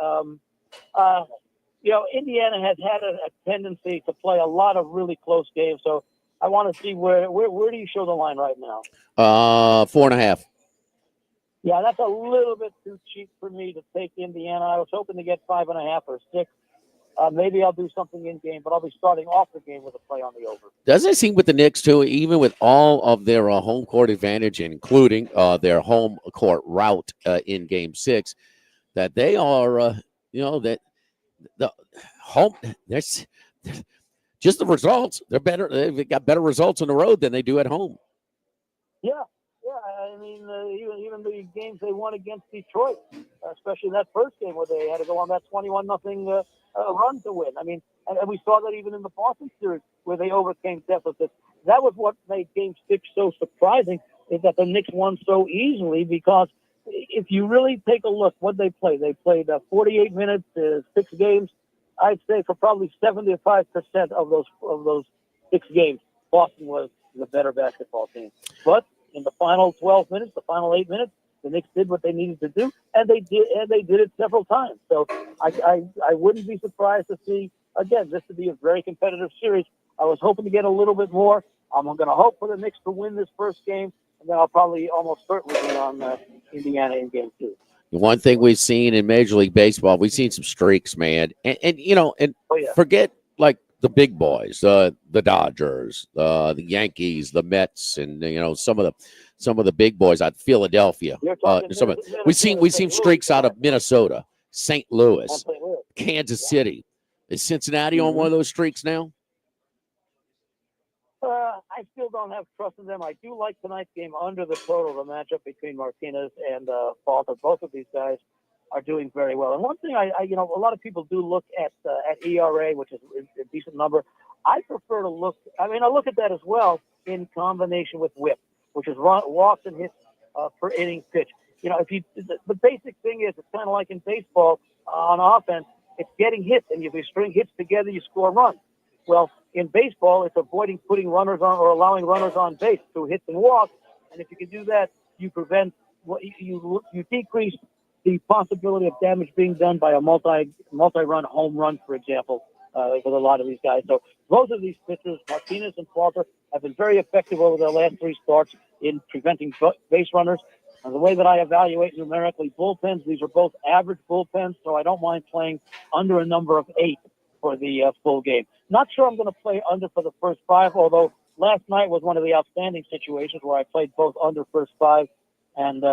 Indiana has had a tendency to play a lot of really close games, so I want to see where do you show the line right now? 4.5. Yeah, that's a little bit too cheap for me to take Indiana. I was hoping to get 5.5 or 6. Maybe I'll do something in game, but I'll be starting off the game with a play on the over. Doesn't it seem with the Knicks too, even with all of their home court advantage, including their home court route in Game 6, that they are, that the home just the results. They're better. They've got better results on the road than they do at home. Yeah. I mean, even the games they won against Detroit, especially that first game where they had to go on that 21-0 run to win. I mean, and we saw that even in the Boston series where they overcame deficits. That was what made Game 6 so surprising, is that the Knicks won so easily, because if you really take a look, what they played 48 minutes, 6 games. I'd say for probably 75% of those 6 games, Boston was the better basketball team. But in the final 12 minutes, the final 8 minutes, the Knicks did what they needed to do, and they did it several times. So I wouldn't be surprised to see, again, this to be a very competitive series. I was hoping to get a little bit more. I'm going to hope for the Knicks to win this first game, and then I'll probably almost certainly be on Indiana in Game 2. The one thing we've seen in Major League Baseball, we've seen some streaks, man. And forget like the big boys, the Dodgers, the Yankees, the Mets, and some of the big boys out of Philadelphia. We've seen streaks out of Minnesota, St. Louis, Kansas City. Is Cincinnati on one of those streaks now? I still don't have trust in them. I do like tonight's game under the total, the matchup between Martinez and Falter. Both of these guys are doing very well. And one thing a lot of people do look at ERA, which is a decent number. I prefer to look. I look at that as well in combination with WHIP, which is walks and hits per inning pitch. The basic thing is, it's kind of like in baseball on offense. It's getting hits, and if you string hits together, you score runs. Well, in baseball, it's avoiding putting runners on or allowing runners on base through hits and walks. And if you can do that, you you decrease the possibility of damage being done by a multi-run home run, for example, with a lot of these guys. So both of these pitchers, Martinez and Falter, have been very effective over their last 3 starts in preventing base runners. And the way that I evaluate numerically bullpens, these are both average bullpens, so I don't mind playing under a number of 8 for the full game. Not sure I'm going to play under for the first 5, although last night was one of the outstanding situations where I played both under first 5 and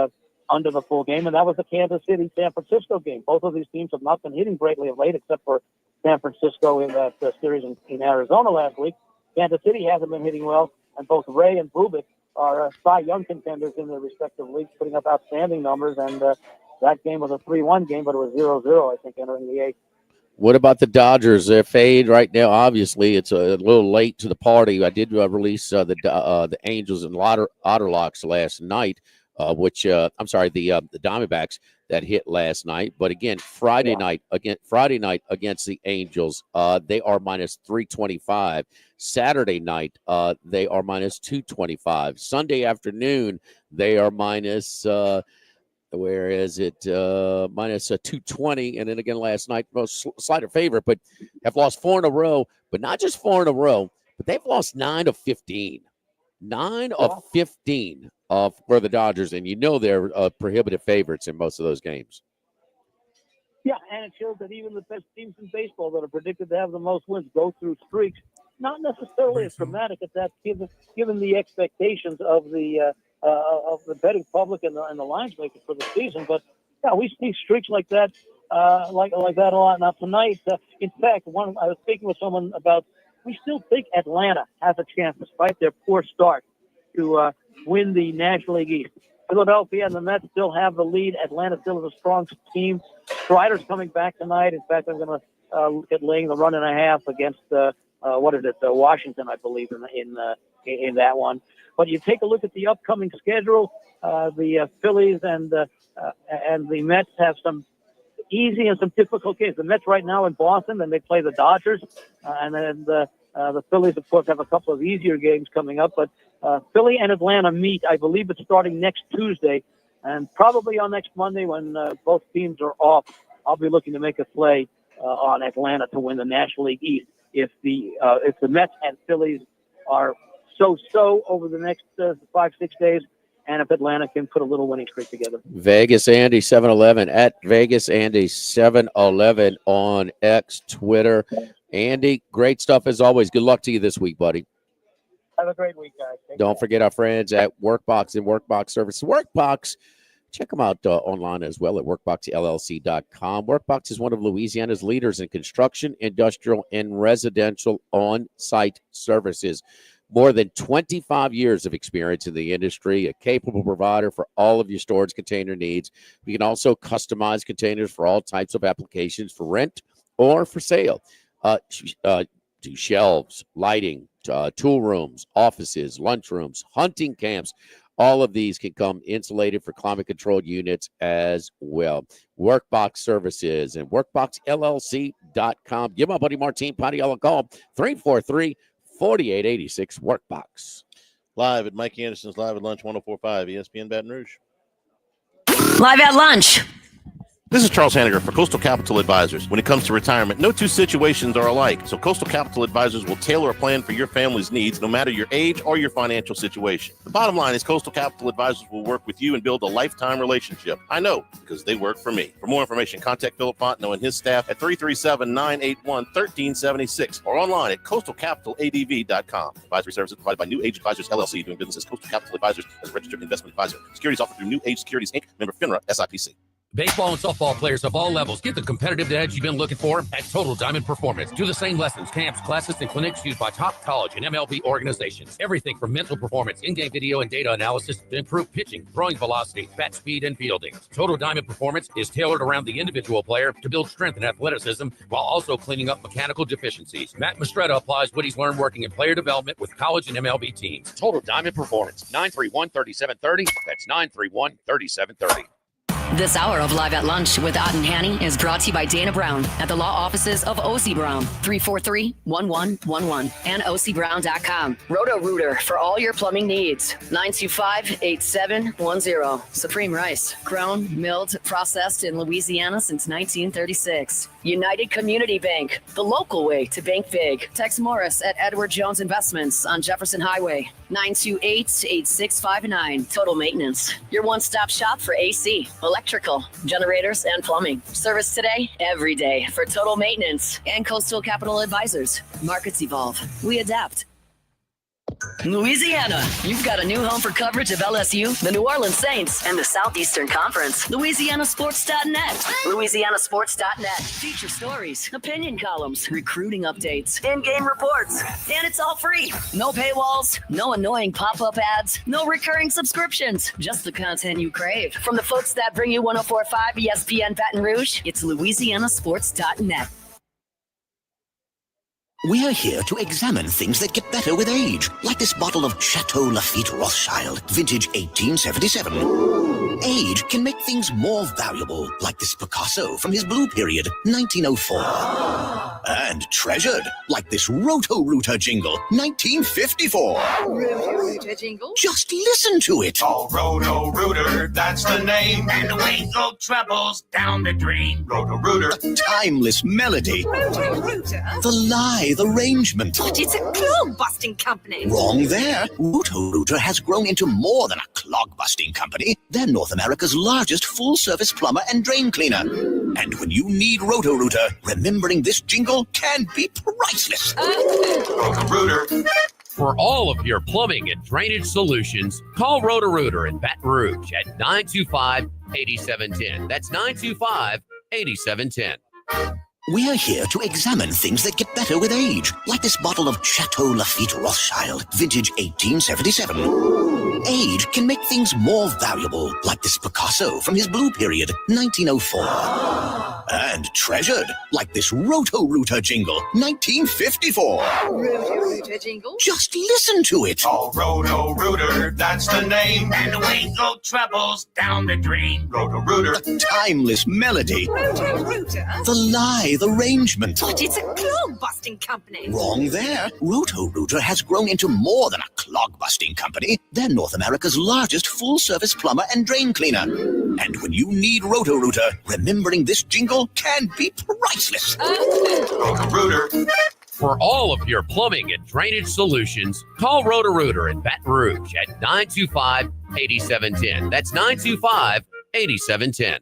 under the full game, and that was the Kansas City-San Francisco game. Both of these teams have not been hitting greatly of late, except for San Francisco in that series in Arizona last week. Kansas City hasn't been hitting well, and both Ray and Bubik are Cy Young contenders in their respective leagues, putting up outstanding numbers, and that game was a 3-1 game, but it was 0-0, I think, entering the 8th. What about the Dodgers? They're fade right now. Obviously, it's a little late to the party. I did release the Angels and Otterlocks last night, the Diamondbacks that hit last night. But again, Friday night against the Angels, they are minus 325. Saturday night, they are minus 225. Sunday afternoon, they are minus. Where is it? Minus 220. And then again last night, slighter favorite, but have lost 4 in a row. But not just 4 in a row, but they've lost 9 of 15. 9 of 15 for the Dodgers. And they're prohibitive favorites in most of those games. Yeah, and it shows that even the best teams in baseball that are predicted to have the most wins go through streaks. Not necessarily as dramatic as that, given the expectations of the betting public and the lines makers for the season. But yeah, we see streaks like that, like that a lot. Now tonight, in fact, I was speaking with someone about. We still think Atlanta has a chance, despite their poor start, to win the National League East. Philadelphia and the Mets still have the lead. Atlanta still is a strong team. Strider's coming back tonight. In fact, I'm going to look at laying the 1.5 against Washington, I believe, in that one. But you take a look at the upcoming schedule. The Phillies and the Mets have some easy and some difficult games. The Mets right now in Boston, then they play the Dodgers, and then the Phillies, of course, have a couple of easier games coming up. But Philly and Atlanta meet, I believe it's starting next Tuesday, and probably on next Monday when both teams are off, I'll be looking to make a play on Atlanta to win the National League East. If the Mets and Phillies are so over the next 5-6 days, and if Atlanta can put a little winning streak together. Vegas Andy 711 at Vegas Andy 711 on X, Twitter. Andy, great stuff as always. Good luck to you this week, buddy. Have a great week, guys. Don't forget our friends at Workbox and Workbox Services. Workbox Check them out online as well at workboxllc.com. Workbox is one of Louisiana's leaders in construction, industrial, and residential on-site services. More than 25 years of experience in the industry, a capable provider for all of your storage container needs. We can also customize containers for all types of applications for rent or for sale. Do shelves, lighting, tool rooms, offices, lunchrooms, hunting camps. All of these can come insulated for climate-controlled units as well. Workbox Services and workboxllc.com. Give my buddy Martin Padiella a call, 343-4886 Workbox. Live at Mike Anderson's Live at Lunch, 104.5 ESPN Baton Rouge. Live at lunch. This is Charles Hanniger for Coastal Capital Advisors. When it comes to retirement, no two situations are alike. So Coastal Capital Advisors will tailor a plan for your family's needs, no matter your age or your financial situation. The bottom line is Coastal Capital Advisors will work with you and build a lifetime relationship. I know, because they work for me. For more information, contact Philip Fontenot and his staff at 337-981-1376 or online at coastalcapitaladv.com. Advisory services provided by New Age Advisors, LLC, doing business as Coastal Capital Advisors as a registered investment advisor. Securities offered through New Age Securities, Inc., member FINRA, SIPC. Baseball and softball players of all levels get the competitive edge you've been looking for at Total Diamond Performance. Do the same lessons, camps, classes, and clinics used by top college and MLB organizations. Everything from mental performance, in-game video, and data analysis to improve pitching, throwing velocity, bat speed, and fielding. Total Diamond Performance is tailored around the individual player to build strength and athleticism while also cleaning up mechanical deficiencies. Matt Mastretta applies what he's learned working in player development with college and MLB teams. Total Diamond Performance, 931-3730. That's 931-3730. This hour of Live at Lunch with Ott and Hanny is brought to you by Dana Brown at the law offices of O.C. Brown, 343-1111 and OCBrown.com. Roto-Rooter for all your plumbing needs, 925-8710. Supreme Rice, grown, milled, processed in Louisiana since 1936. United Community Bank, the local way to bank big. Tex Morris at Edward Jones Investments on Jefferson Highway, 928-8659. Total Maintenance, your one-stop shop for AC, electrical, generators, and plumbing. Service today, every day for Total Maintenance and Coastal Capital Advisors. Markets evolve. We adapt. Louisiana, you've got a new home for coverage of LSU, the New Orleans Saints, and the Southeastern Conference. LouisianaSports.net. LouisianaSports.net. Feature stories, opinion columns, recruiting updates, in-game reports. And it's all free. No paywalls, no annoying pop-up ads, no recurring subscriptions. Just the content you crave. From the folks that bring you 104.5 ESPN Baton Rouge, it's LouisianaSports.net. We're here to examine things that get better with age, like this bottle of Chateau Lafite Rothschild, vintage 1877. Age can make things more valuable, like this Picasso from his blue period, 1904. And treasured, like this Roto-Rooter jingle, 1954. Roto-Rooter jingle? Just listen to it. Oh, Roto-Rooter, that's the name. And away go troubles down the drain. Roto-Rooter. A timeless melody. Roto-Rooter? The lithe arrangement. But it's a clog-busting company. Wrong there. Roto-Rooter has grown into more than a clog-busting company. They're North America's largest full-service plumber and drain cleaner. And when you need Roto-Rooter, remembering this jingle can be priceless. Roto-Rooter. For all of your plumbing and drainage solutions, call Roto-Rooter in Baton Rouge at 925-8710. That's 925-8710. We're here to examine things that get better with age, like this bottle of Chateau Lafite Rothschild, vintage 1877. Age can make things more valuable, like this Picasso from his blue period, 1904. And treasured, like this Roto-Rooter jingle, 1954. Roto-Rooter jingle? Just listen to it. Oh, Roto-Rooter, that's the name. And away go troubles down the drain. Roto-Rooter. A timeless melody. Roto-Rooter? The lithe arrangement. But it's a clog-busting company. Wrong there. Roto-Rooter has grown into more than a clog-busting company. They're North America's largest full-service plumber and drain cleaner. And when you need Roto-Rooter, remembering this jingle can be priceless. Roto-Rooter. For all of your plumbing and drainage solutions, call Roto-Rooter in Baton Rouge at 925-8710. That's 925-8710.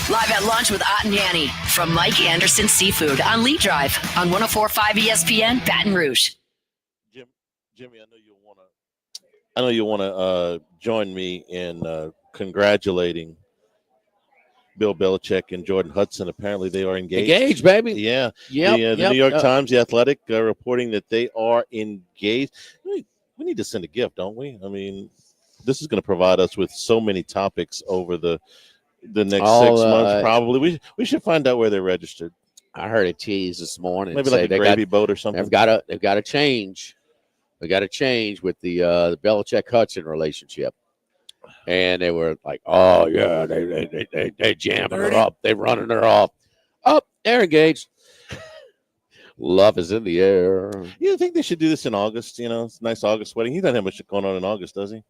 Live at Lunch with Ott and Yanni from Mike Anderson Seafood on Lee Drive on 104.5 ESPN Baton Rouge. Jimmy, I know you want to join me in congratulating Bill Belichick and Jordan Hudson. Apparently, they are engaged. Engaged, baby. Yeah. Yep, The New York Times, The Athletic, reporting that they are engaged. We need to send a gift, don't we? I mean, this is going to provide us with so many topics over the next 6 months. Probably, we should find out where they're registered. I heard a tease this morning. Maybe like a gravy boat or something. They've got to change. They got to change with the Belichick-Hudson relationship. And they were like, oh, yeah, they jamming her up. They running her off. Oh, they're engaged. Love is in the air. You think they should do this in August? It's a nice August wedding. He doesn't have much going on in August, does he?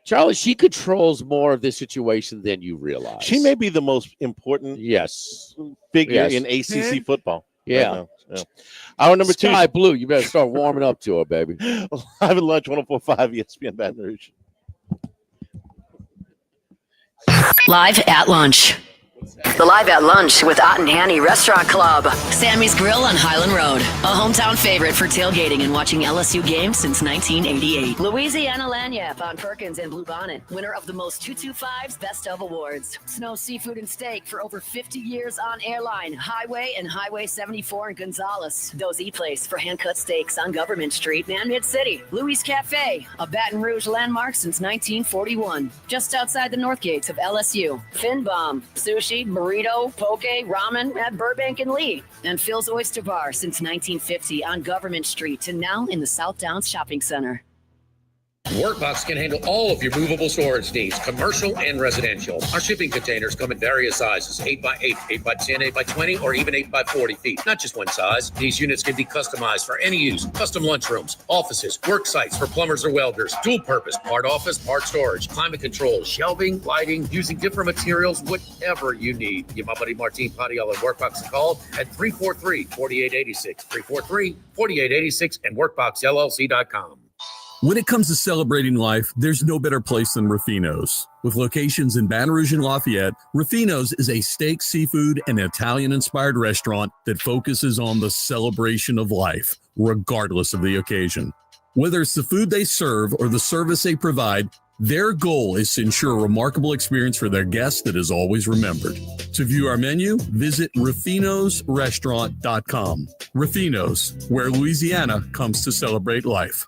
Charlie, she controls more of this situation than you realize. She may be the most important figure in ACC football. Yeah. Right now. Yeah. Hour number two. Sky Blue. You better start warming up to her, baby. Live at Lunch, 104.5 ESPN Baton Rouge. Live at Lunch. The Live at Lunch with Ott and Hanny Restaurant Club. Sammy's Grill on Highland Road. A hometown favorite for tailgating and watching LSU games since 1988. Louisiana Lanyap on Perkins and Bluebonnet. Winner of the most 225's Best of Awards. Snow Seafood and Steak for over 50 years on Airline, Highway, and Highway 74 in Gonzales. Dozy Place for hand-cut steaks on Government Street and Mid-City. Louis Cafe, a Baton Rouge landmark since 1941. Just outside the north gates of LSU. Fin Bomb, sushi, burrito, poke, ramen at Burbank and Lee. And Phil's Oyster Bar since 1950 on Government Street and now in the South Downs Shopping Center. Workbox can handle all of your movable storage needs, commercial and residential. Our shipping containers come in various sizes, 8x8, 8x10, 8x20, or even 8x40 feet. Not just one size. These units can be customized for any use. Custom lunchrooms, offices, work sites for plumbers or welders, dual purpose, part office, part storage, climate control, shelving, lighting, using different materials, whatever you need. Give my buddy Martin Padiel at Workbox a call at 343-4886, 343-4886, and workboxllc.com. When it comes to celebrating life, there's no better place than Ruffino's. With locations in Baton Rouge and Lafayette, Ruffino's is a steak, seafood, and Italian-inspired restaurant that focuses on the celebration of life, regardless of the occasion. Whether it's the food they serve or the service they provide, their goal is to ensure a remarkable experience for their guests that is always remembered. To view our menu, visit ruffinosrestaurant.com. Ruffino's, where Louisiana comes to celebrate life.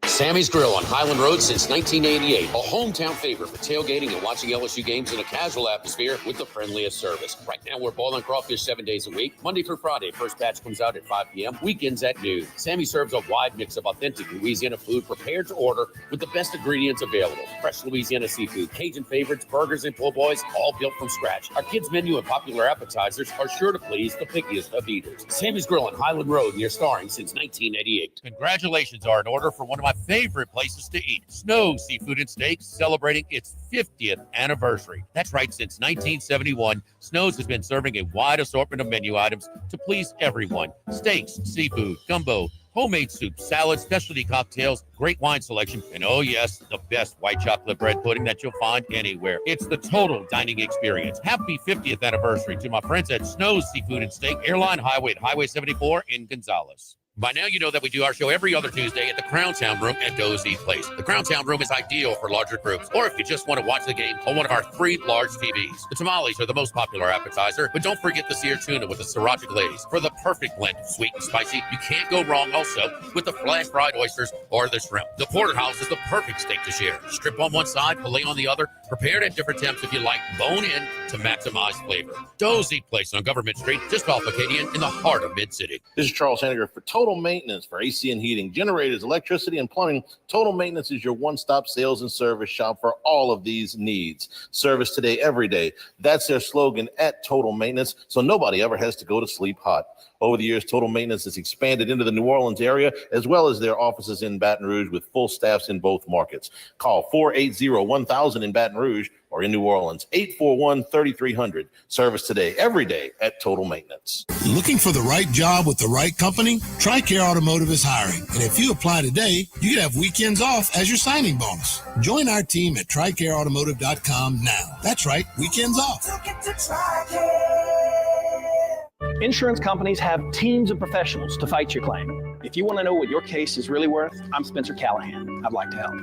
Sammy's Grill on Highland Road since 1988. A hometown favorite for tailgating and watching LSU games in a casual atmosphere with the friendliest service. Right now, we're boiling crawfish 7 days a week. Monday through Friday, first batch comes out at 5 p.m. Weekends at noon. Sammy serves a wide mix of authentic Louisiana food prepared to order with the best ingredients available. Fresh Louisiana seafood, Cajun favorites, burgers, and po' boys, all built from scratch. Our kids' menu and popular appetizers are sure to please the pickiest of eaters. Sammy's Grill on Highland Road, near Starring since 1988. Congratulations are in order for one of my favorite places to eat. Snow Seafood and Steaks, celebrating its 50th anniversary. That's right, since 1971, Snow's has been serving a wide assortment of menu items to please everyone. Steaks, seafood, gumbo, homemade soup, salads, specialty cocktails, great wine selection, and oh yes, the best white chocolate bread pudding that you'll find anywhere. It's the total dining experience. Happy 50th anniversary to my friends at Snow's Seafood and Steak, Airline Highway at Highway 74 in Gonzales. By now, you know that we do our show every other Tuesday at the Crown Town Room at Dozy Place. The Crown Town Room is ideal for larger groups, or if you just want to watch the game on one of our 3 large TVs. The tamales are the most popular appetizer, but don't forget the seared tuna with the sriracha glaze for the perfect blend of sweet and spicy. You can't go wrong also with the flash fried oysters or the shrimp. The porterhouse is the perfect steak to share. Strip on one side, filet on the other, prepared at different temps if you like, bone in to maximize flavor. Dozy Place on Government Street, just off Acadian in the heart of Mid-City. This is Charles Henniger for Total Maintenance for AC and heating, generators, electricity, and plumbing. Total Maintenance is your one-stop sales and service shop for all of these needs. Service today, every day. That's their slogan at Total Maintenance, so nobody ever has to go to sleep hot. Over the years, Total Maintenance has expanded into the New Orleans area, as well as their offices in Baton Rouge with full staffs in both markets. Call 480-1000 in Baton Rouge, or in New Orleans, 841-3300. Service today, every day at Total Maintenance. Looking for the right job with the right company? TRICARE Automotive is hiring. And if you apply today, you could have weekends off as your signing bonus. Join our team at TRICAREautomotive.com now. That's right, weekends off. Insurance companies have teams of professionals to fight your claim. If you want to know what your case is really worth, I'm Spencer Callahan. I'd like to help.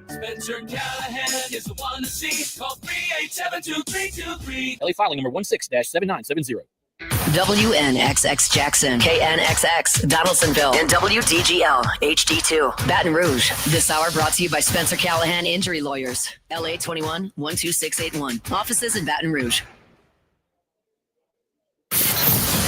Spencer Callahan is the one to see. Call 387-2323. LA filing number 16-7970. WNXX Jackson, KNXX Donaldsonville, and WDGL HD2 Baton Rouge. This hour brought to you by Spencer Callahan Injury Lawyers. LA 21 12681. Offices in Baton Rouge.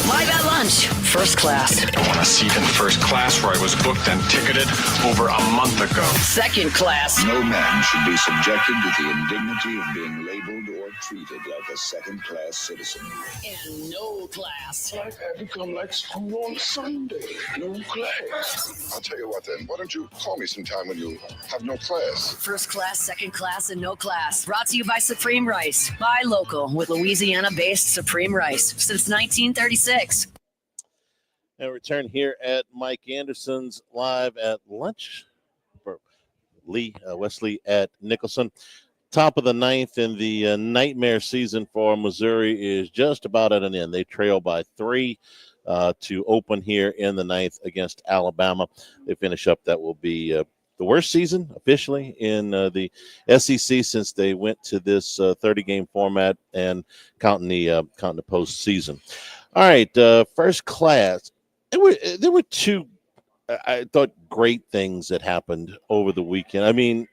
Live at lunch, first class. I want a seat in first class where I was booked and ticketed over a month ago. Second class. No man should be subjected to the indignity of being labeled or treated like a second-class citizen. And no class. Life had become like school on Sunday. No class. I'll tell you what then. Why don't you call me sometime when you have no class? First class, second class, and no class. Brought to you by Supreme Rice. Buy local with Louisiana-based Supreme Rice since 1936. And return here at Mike Anderson's Live at Lunch for Wesley at Nicholson. Top of the ninth, in the nightmare season for Missouri is just about at an end. They trail by 3 to open here in the ninth against Alabama. They finish up. That will be the worst season officially in the SEC since they went to this 30-game format and counting the postseason. All right, first class. There were two, I thought, great things that happened over the weekend. I mean,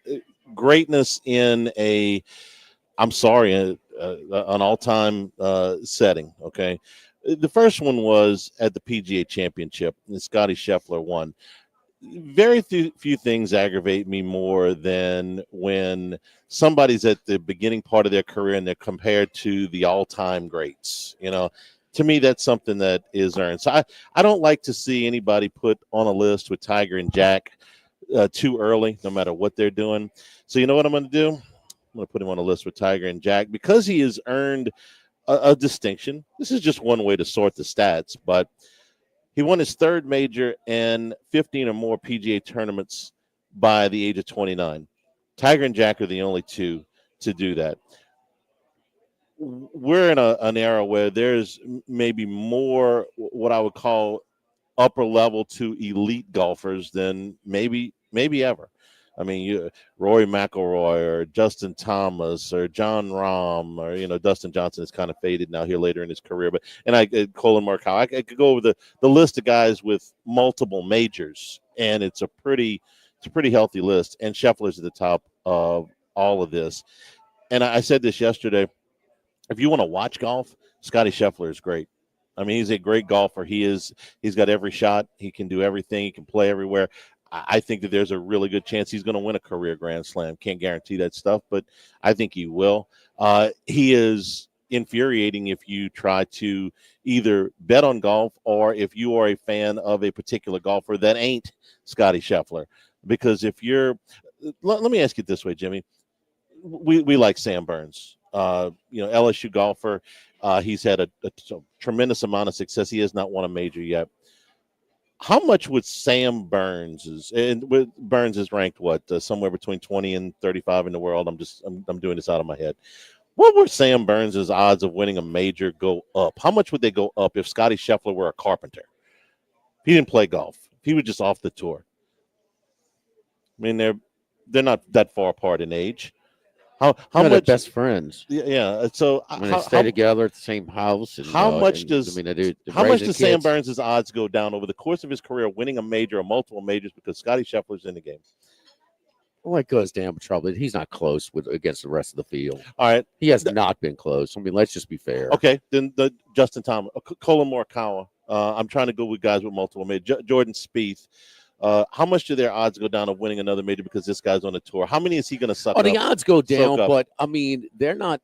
greatness in an all-time setting, okay? The first one was at the PGA Championship, and Scottie Scheffler won. Very few things aggravate me more than when somebody's at the beginning part of their career and they're compared to the all-time greats, you know. To me, that's something that is earned. So I don't like to see anybody put on a list with Tiger and Jack too early, no matter what they're doing. So you know what I'm going to do? I'm going to put him on a list with Tiger and Jack because he has earned a distinction. This is just one way to sort the stats, but he won his third major and 15 or more PGA tournaments by the age of 29. Tiger and Jack are the only two to do that. We're in an era where there's maybe more what I would call upper level to elite golfers than maybe ever. I mean, Rory McIlroy or Justin Thomas or John Rahm or, Dustin Johnson is kind of faded now here later in his career. But Colin Morikawa, I could go over the list of guys with multiple majors, and it's a pretty healthy list. And Scheffler's at the top of all of this. And I said this yesterday. If you want to watch golf, Scottie Scheffler is great. I mean, he's a great golfer. He's got every shot. He can do everything. He can play everywhere. I think that there's a really good chance he's going to win a career Grand Slam. Can't guarantee that stuff, but I think he will. He is infuriating if you try to either bet on golf or if you are a fan of a particular golfer that ain't Scottie Scheffler. Because if you're – let me ask you this way, Jimmy. We like Sam Burns. LSU golfer. He's had a tremendous amount of success. He has not won a major yet. How much would Sam Burns Burns is ranked somewhere between 20 and 35 in the world? I'm doing this out of my head. What were Sam Burns' odds of winning a major go up? How much would they go up if Scottie Scheffler were a carpenter? He didn't play golf. He was just off the tour. I mean, they're not that far apart in age. How much best friends? Yeah. So they stay together at the same house. And, how much does Sam Burns' odds go down over the course of his career, winning a major or multiple majors because Scottie Scheffler's in the game? Well, it goes down, but trouble. He's not close against the rest of the field. All right, he has not been close. I mean, let's just be fair. Okay, then the Justin Thomas, Colin Morikawa. I'm trying to go with guys with multiple majors. Jordan Spieth. How much do their odds go down of winning another major because this guy's on the tour? How many is he going to suck up? The odds go down, but I mean, they're not.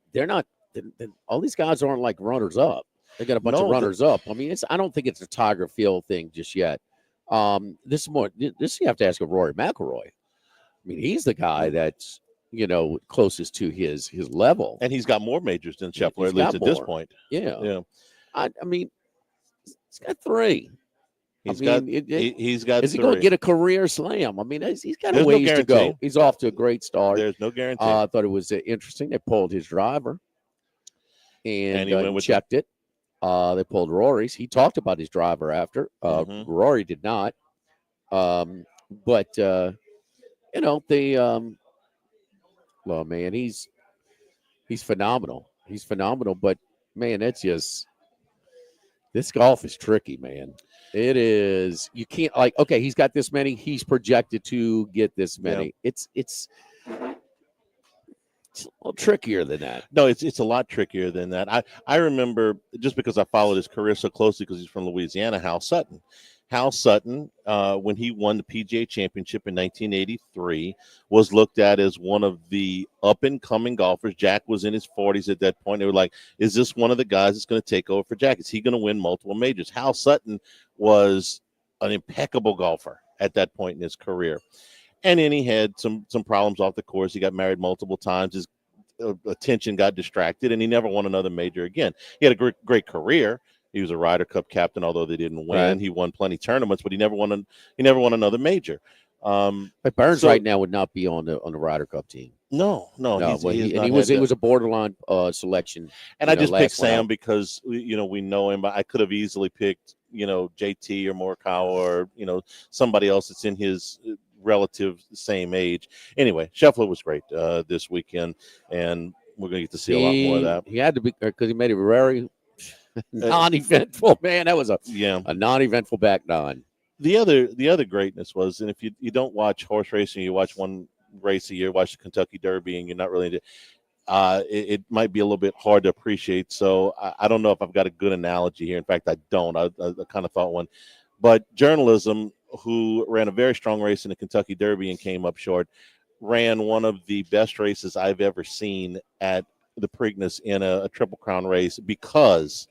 All these guys aren't like runners up. They got a bunch of runners up. I mean, I don't think it's a Tiger Field thing just yet. This you have to ask of Rory McIlroy. I mean, he's the guy that's closest to his level. And he's got more majors than Scheffler, at least at this point. Yeah. I mean, he's got 3. He's got Is he 3. going to get a career slam? I mean, he's got There's a ways no to go. He's off to a great start. There's no guarantee. I thought it was interesting. They pulled his driver and he went with checked it. They pulled Rory's. He talked about his driver after. Rory did not. But well, man, he's phenomenal. He's phenomenal. But man, that's just, this golf is tricky, man. It is. You can't, like, okay, he's got this many. He's projected to get this many. Yeah. It's a little trickier than that. No, it's a lot trickier than that. I remember, just because I followed his career so closely because he's from Louisiana, Hal Sutton. Hal Sutton, when he won the PGA Championship in 1983, was looked at as one of the up-and-coming golfers. Jack was in his 40s at that point. They were like, is this one of the guys that's going to take over for Jack? Is he going to win multiple majors? Hal Sutton was an impeccable golfer at that point in his career. And then he had some problems off the course. He got married multiple times. His attention got distracted, and he never won another major again. He had a great career. He was a Ryder Cup captain, although they didn't win. Right. He won plenty of tournaments, but he never won another major. But Burns right now would not be on the Ryder Cup team. No. He was a borderline selection. And I just picked Sam because we know him. But I could have easily picked JT or Morikawa or somebody else that's in his relative same age. Anyway, Scheffler was great this weekend, and we're going to get to see a lot more of that. He had to be, because he made it very non-eventful, man. That was a non-eventful back nine. The other greatness was, and if you don't watch horse racing, you watch one race a year, watch the Kentucky Derby, and you're not really into it might be a little bit hard to appreciate. So I don't know if I've got a good analogy here. In fact, I don't. I kind of thought one. But journalism, who ran a very strong race in the Kentucky Derby and came up short, ran one of the best races I've ever seen at the Preakness in a Triple Crown race, because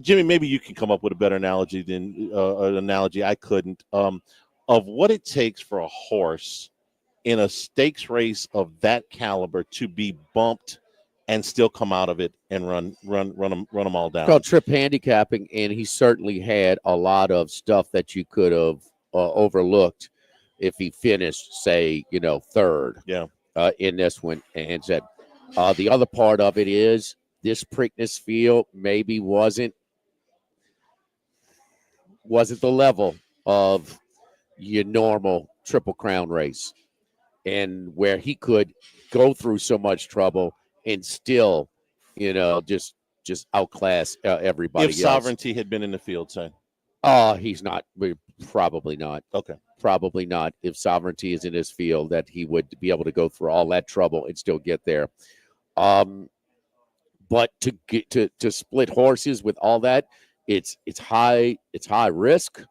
Jimmy, maybe you can come up with a better analogy than an analogy I couldn't, of what it takes for a horse in a stakes race of that caliber to be bumped and still come out of it and run them all down. It's called trip handicapping, and he certainly had a lot of stuff that you could have overlooked if he finished, say, third. Yeah. In this one, and said the other part of it is this Preakness field maybe wasn't the level of your normal Triple Crown race, and where he could go through so much trouble and still, just outclass everybody else. If Sovereignty had been in the field, say. He's not. Probably not. Okay. Probably not. If Sovereignty is in his field, that he would be able to go through all that trouble and still get there. But to get to split horses with all that, it's high risk.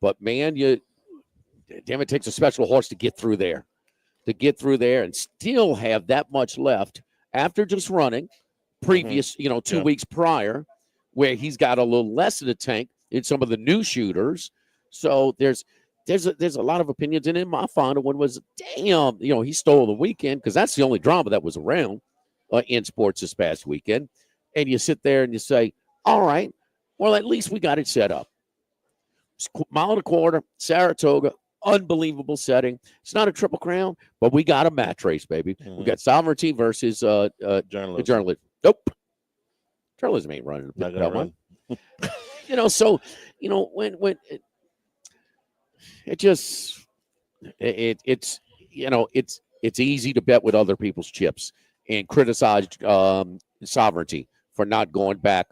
But man, damn, it takes a special horse to get through there. And still have that much left after just running previous, 2 weeks prior, where he's got a little less in the tank in some of the new shooters. So there's a lot of opinions. And in my final one was, damn, he stole the weekend, because that's the only drama that was around in sports this past weekend. And you sit there and you say, all right, well, at least we got it set up. Mile and a quarter, Saratoga, unbelievable setting. It's not a Triple Crown, but we got a match race, baby. We got Sovereignty versus journalism. Nope. Journalism ain't running. Not gonna run. So, when it's easy to bet with other people's chips and criticize Sovereignty for not going back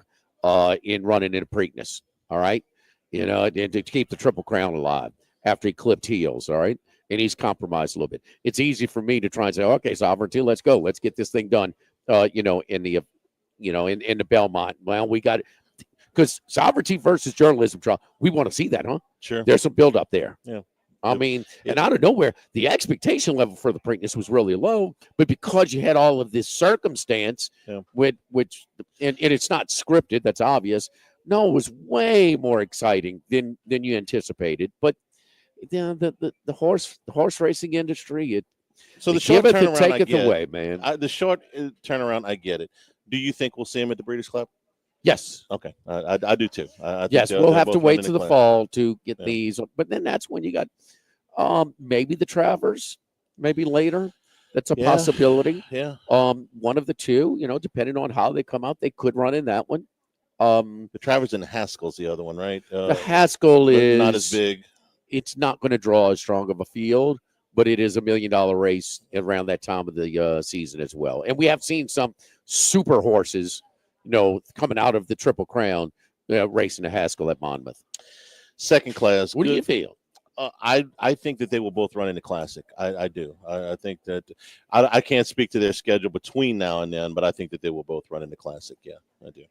in running in a Preakness. All right. And to keep the Triple Crown alive after he clipped heels. All right. And he's compromised a little bit. It's easy for me to try and say, okay, Sovereignty, let's go. Let's get this thing done. In the Belmont. Well, we got it. Because Sovereignty versus journalism trial, we want to see that, huh? Sure. There's some build up there. Yeah. I mean, and out of nowhere, the expectation level for the Preakness was really low, but because you had all of this circumstance, which it's not scripted, that's obvious. No, it was way more exciting than you anticipated. But the horse racing industry, So the short giveth and turnaround, I taketh get. away, man. The short turnaround, I get it. Do you think we'll see him at the Breeders' Club? Yes. Okay, I do too. I think Yes, we'll have to wait to the class. fall to get these. But then that's when you got maybe the Travers, maybe later. That's a possibility. Yeah. One of the two, depending on how they come out, they could run in that one. The Travers and Haskell's the other one, right? The Haskell is not as big. It's not going to draw as strong of a field, but it is $1 million race around that time of the season as well. And we have seen some super horses, coming out of the Triple Crown, racing the Haskell at Monmouth. Second class. What do you feel? I think that they will both run in the Classic. I do. I think that I can't speak to their schedule between now and then, but I think that they will both run in the Classic. Yeah, I do.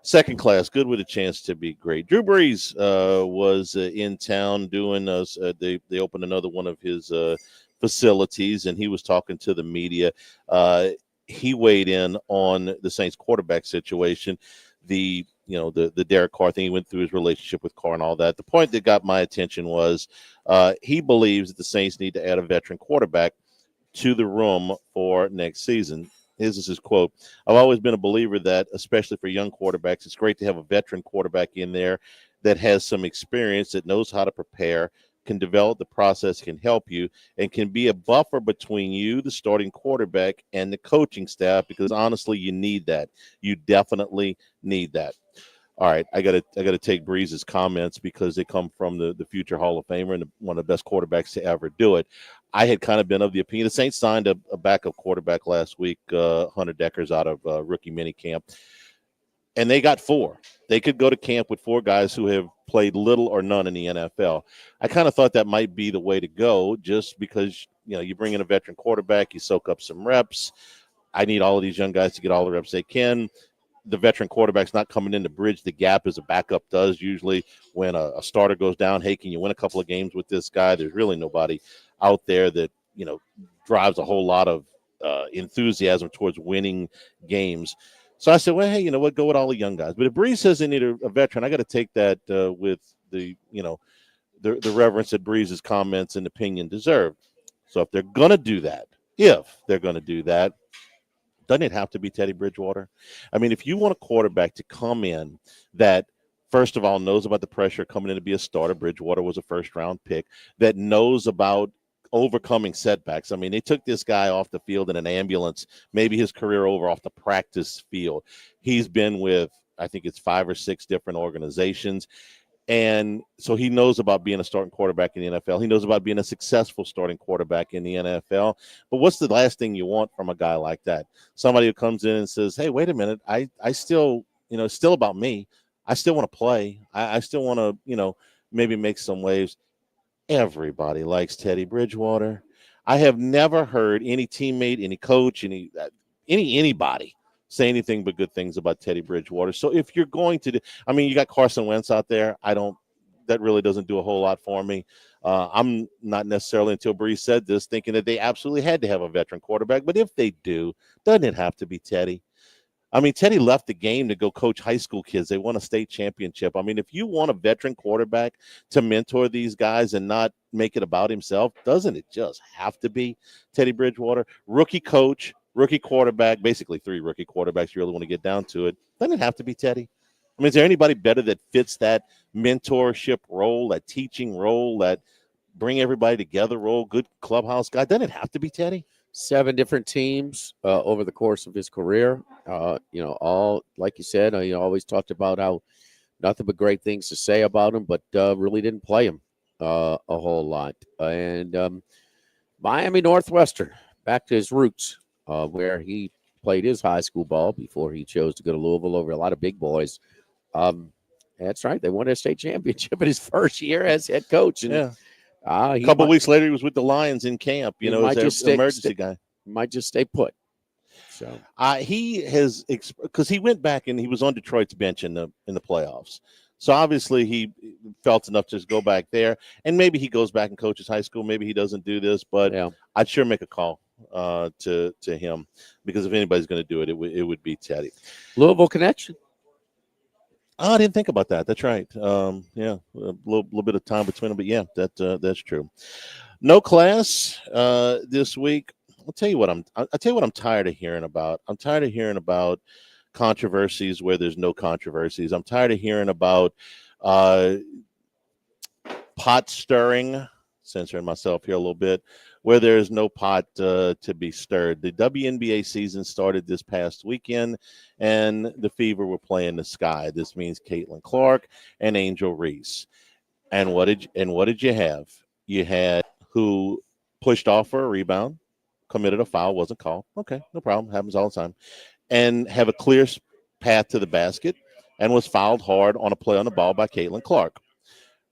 Second class, good with a chance to be great. Drew Brees was in town doing they opened another one of his facilities, and he was talking to the media. He weighed in on the Saints quarterback situation. The Derek Carr thing. He went through his relationship with Carr and all that. The point that got my attention was he believes that the Saints need to add a veteran quarterback to the room for next season. This is his quote. I've always been a believer that, especially for young quarterbacks, it's great to have a veteran quarterback in there that has some experience, that knows how to prepare, can develop the process, can help you, and can be a buffer between you, the starting quarterback, and the coaching staff, because honestly, you need that. You definitely need that. All right, I gotta take Breeze's comments because they come from the future Hall of Famer and one of the best quarterbacks to ever do it. I had kind of been of the opinion. The Saints signed a backup quarterback last week, Hunter Deckers, out of rookie minicamp, and they got 4. They could go to camp with 4 guys who have played little or none in the NFL. I kind of thought that might be the way to go, just because you bring in a veteran quarterback, you soak up some reps. I need all of these young guys to get all the reps they can. The veteran quarterback's not coming in to bridge the gap as a backup does usually when a starter goes down. Hey, can you win a couple of games with this guy? There's really nobody out there that drives a whole lot of enthusiasm towards winning games. So I said, well, hey, you know what? Go with all the young guys. But if Breeze says they need a veteran, I got to take that with the reverence that Breeze's comments and opinion deserve. So if they're going to do that, doesn't it have to be Teddy Bridgewater? I mean, if you want a quarterback to come in that, first of all, knows about the pressure coming in to be a starter, Bridgewater was a first-round pick, that knows about overcoming setbacks. I mean, they took this guy off the field in an ambulance, maybe his career over off the practice field. He's been with, I think it's 5 or 6 different organizations. And so he knows about being a starting quarterback in the NFL. He knows about being a successful starting quarterback in the NFL. But what's the last thing you want from a guy like that? Somebody who comes in and says, hey, wait a minute, I still, it's still about me. I still want to play. I still want to, maybe make some waves. Everybody likes Teddy Bridgewater. I have never heard any teammate, any coach, anybody say anything but good things about Teddy Bridgewater. So if you're going to you got Carson Wentz out there. That really doesn't do a whole lot for me. I'm not necessarily, until Breeze said this, thinking that they absolutely had to have a veteran quarterback. But if they do, doesn't it have to be Teddy? I mean, Teddy left the game to go coach high school kids. They won a state championship. I mean, if you want a veteran quarterback to mentor these guys and not make it about himself, doesn't it just have to be Teddy Bridgewater? Rookie coach, rookie quarterback, basically 3 rookie quarterbacks. You really want to get down to it. Doesn't it have to be Teddy? I mean, is there anybody better that fits that mentorship role, that teaching role, that bring everybody together role, good clubhouse guy? Doesn't it have to be Teddy? 7 different teams over the course of his career. All, like you said, always talked about how nothing but great things to say about him, but really didn't play him a whole lot. And Miami Northwestern, back to his roots, where he played his high school ball before he chose to go to Louisville over a lot of big boys. That's right. They won a state championship in his first year as head coach. And, a couple of weeks later, he was with the Lions in camp, as an emergency guy. Might just stay put. So he has, because he went back and he was on Detroit's bench in the playoffs. So obviously he felt enough to just go back there, and maybe he goes back and coaches high school. Maybe he doesn't do this, but I'd sure make a call to him, because if anybody's going to do it, it would be Teddy. Louisville connection. Oh, I didn't think about that. That's right. A little bit of time between them, but yeah, that's true. No class this week. I'll tell you what I'm tired of hearing about. I'm tired of hearing about controversies where there's no controversies. I'm tired of hearing about pot stirring, censoring myself here a little bit, where there is no pot to be stirred. The WNBA season started this past weekend, and the Fever were playing the Sky. This means Caitlin Clark and Angel Reese. And what did you have? You had who pushed off for a rebound, committed a foul, wasn't called. Okay, no problem. Happens all the time. And have a clear path to the basket and was fouled hard on a play on the ball by Caitlin Clark.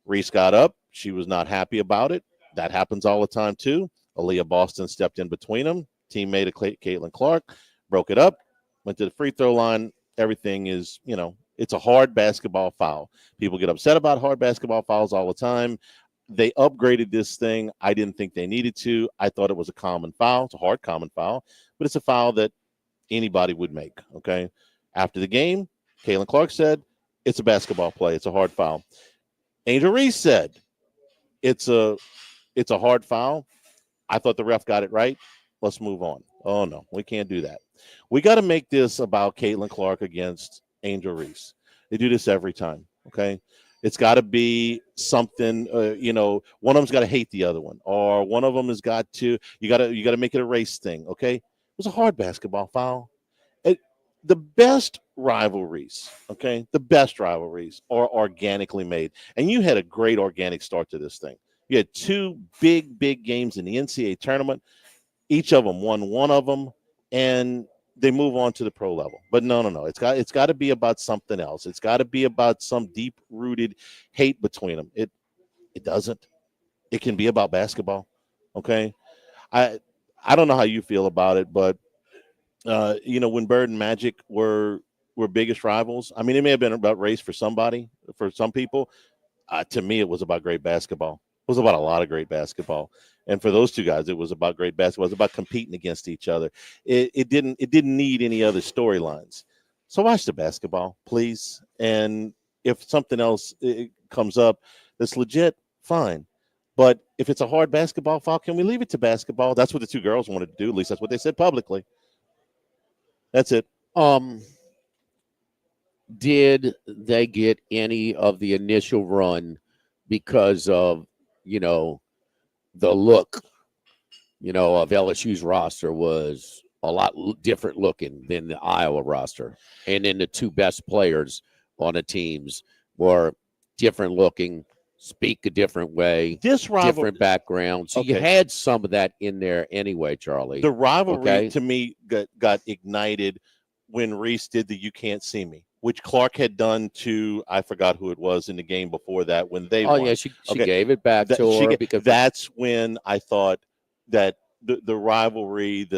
Reese got up. She was not happy about it. That happens all the time, too. Aaliyah Boston stepped in between them. Teammate of Caitlin Clark broke it up, went to the free throw line. Everything is, it's a hard basketball foul. People get upset about hard basketball fouls all the time. They upgraded this thing. I didn't think they needed to. I thought it was a common foul. It's a hard common foul, but it's a foul that anybody would make, okay? After the game, Caitlin Clark said, it's a basketball play. It's a hard foul. Angel Reese said, it's a hard foul. I thought the ref got it right. Let's move on. Oh, no, we can't do that. We got to make this about Caitlin Clark against Angel Reese. They do this every time, okay? It's got to be something, one of them's got to hate the other one, or one of them has got to, you got to make it a race thing, okay? It was a hard basketball foul. The best rivalries, okay, are organically made. And you had a great organic start to this thing. You had two big games in the NCAA tournament. Each of them won one of them, and they move on to the pro level. But no. It's got to be about something else. It's got to be about some deep-rooted hate between them. It doesn't. It can be about basketball, okay? I don't know how you feel about it, but when Bird and Magic were biggest rivals, I mean, it may have been about race for somebody, for some people. To me, it was about great basketball. It was about a lot of great basketball. And for those two guys, it was about great basketball. It was about competing against each other. It didn't need any other storylines. So watch the basketball, please. And if something else comes up that's legit, fine. But if it's a hard basketball foul, can we leave it to basketball? That's what the two girls wanted to do. At least that's what they said publicly. That's it. Did they get any of the initial run because of, the look, of LSU's roster was a lot different looking than the Iowa roster. And then the two best players on the teams were different looking, speak a different way, different backgrounds. So you had some of that in there anyway, Charlie. The rivalry to me got ignited when Reese did the "You Can't See Me," which Clark had done to, I forgot who it was in the game before that when they won. Yeah, she gave it back to her because that's when I thought that the rivalry,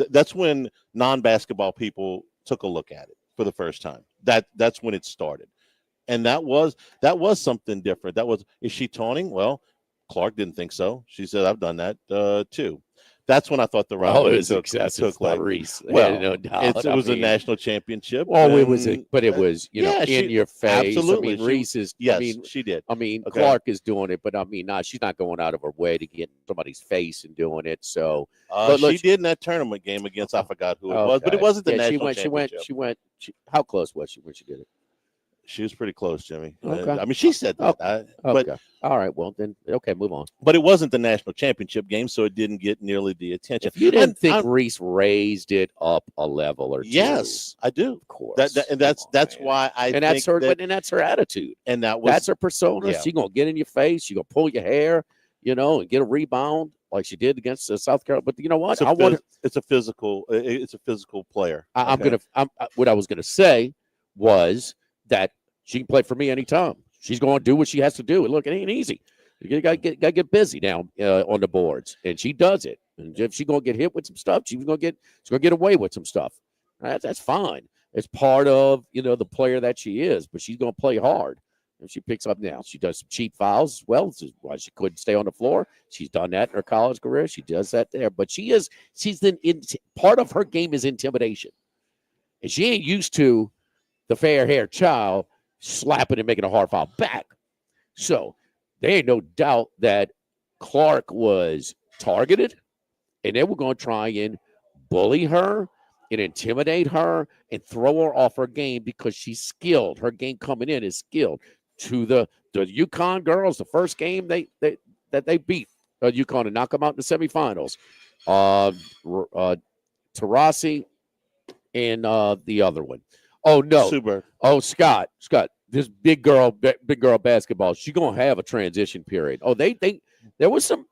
that's when non-basketball people took a look at it for the first time. That's when it started. And that was something different. Is she taunting? Well, Clark didn't think so. She said, I've done that too. That's when I thought the rivalry took Reese. Well, no doubt. It was a national championship. Well, it was in your face. Absolutely. I mean, Reese is. Yes, I mean, she did. I mean, Clark is doing it, but I mean, she's not going out of her way to get in somebody's face and doing it. So, but she did in that tournament game against I forgot who it was, but it wasn't the national championship. She went. How close was she when she did it? She was pretty close, Jimmy. Okay. I mean, she said that. But all right, well then, move on. But it wasn't the national championship game, so it didn't get nearly the attention. If you didn't think Reese raised it up a level or two, yes, I do. Of course, that's why I. And that's her. And that's her attitude. And that's her persona. Yeah. She's gonna get in your face. She's gonna pull your hair, and get a rebound like she did against South Carolina. But you know what? It's a physical player. What I was gonna say was that she can play for me anytime. She's going to do what she has to do. And look, it ain't easy. You got to get busy down on the boards, and she does it. And if she's going to get hit with some stuff, she's going to get away with some stuff. That's fine. It's part of the player that she is. But she's going to play hard. And she picks up now. She does some cheap fouls as well. This is why she couldn't stay on the floor. She's done that in her college career. She does that there. But part of her game is intimidation, and she ain't used to the fair-haired child slapping and making a hard foul back. So there ain't no doubt that Clark was targeted, and they were going to try and bully her and intimidate her and throw her off her game because she's skilled. Her game coming in is skilled. To the UConn girls, the first game that they beat UConn to knock them out in the semifinals. Taurasi and the other one. Oh no! Super. Oh Scott. This big girl basketball. She's gonna have a transition period. Oh, there was some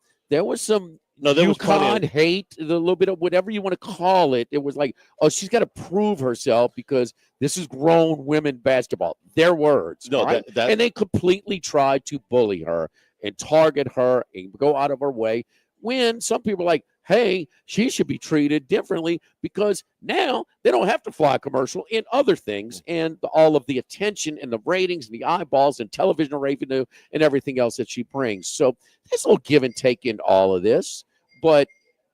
No, there was UConn hate, a little bit of whatever you want to call it. It was like, oh, she's got to prove herself because this is grown women basketball. Their words. No, right? And they completely tried to bully her and target her and go out of her way. When some people are like, hey, she should be treated differently because now they don't have to fly a commercial and other things and all of the attention and the ratings and the eyeballs and television revenue and everything else that she brings. So there's a little give and take in all of this, but,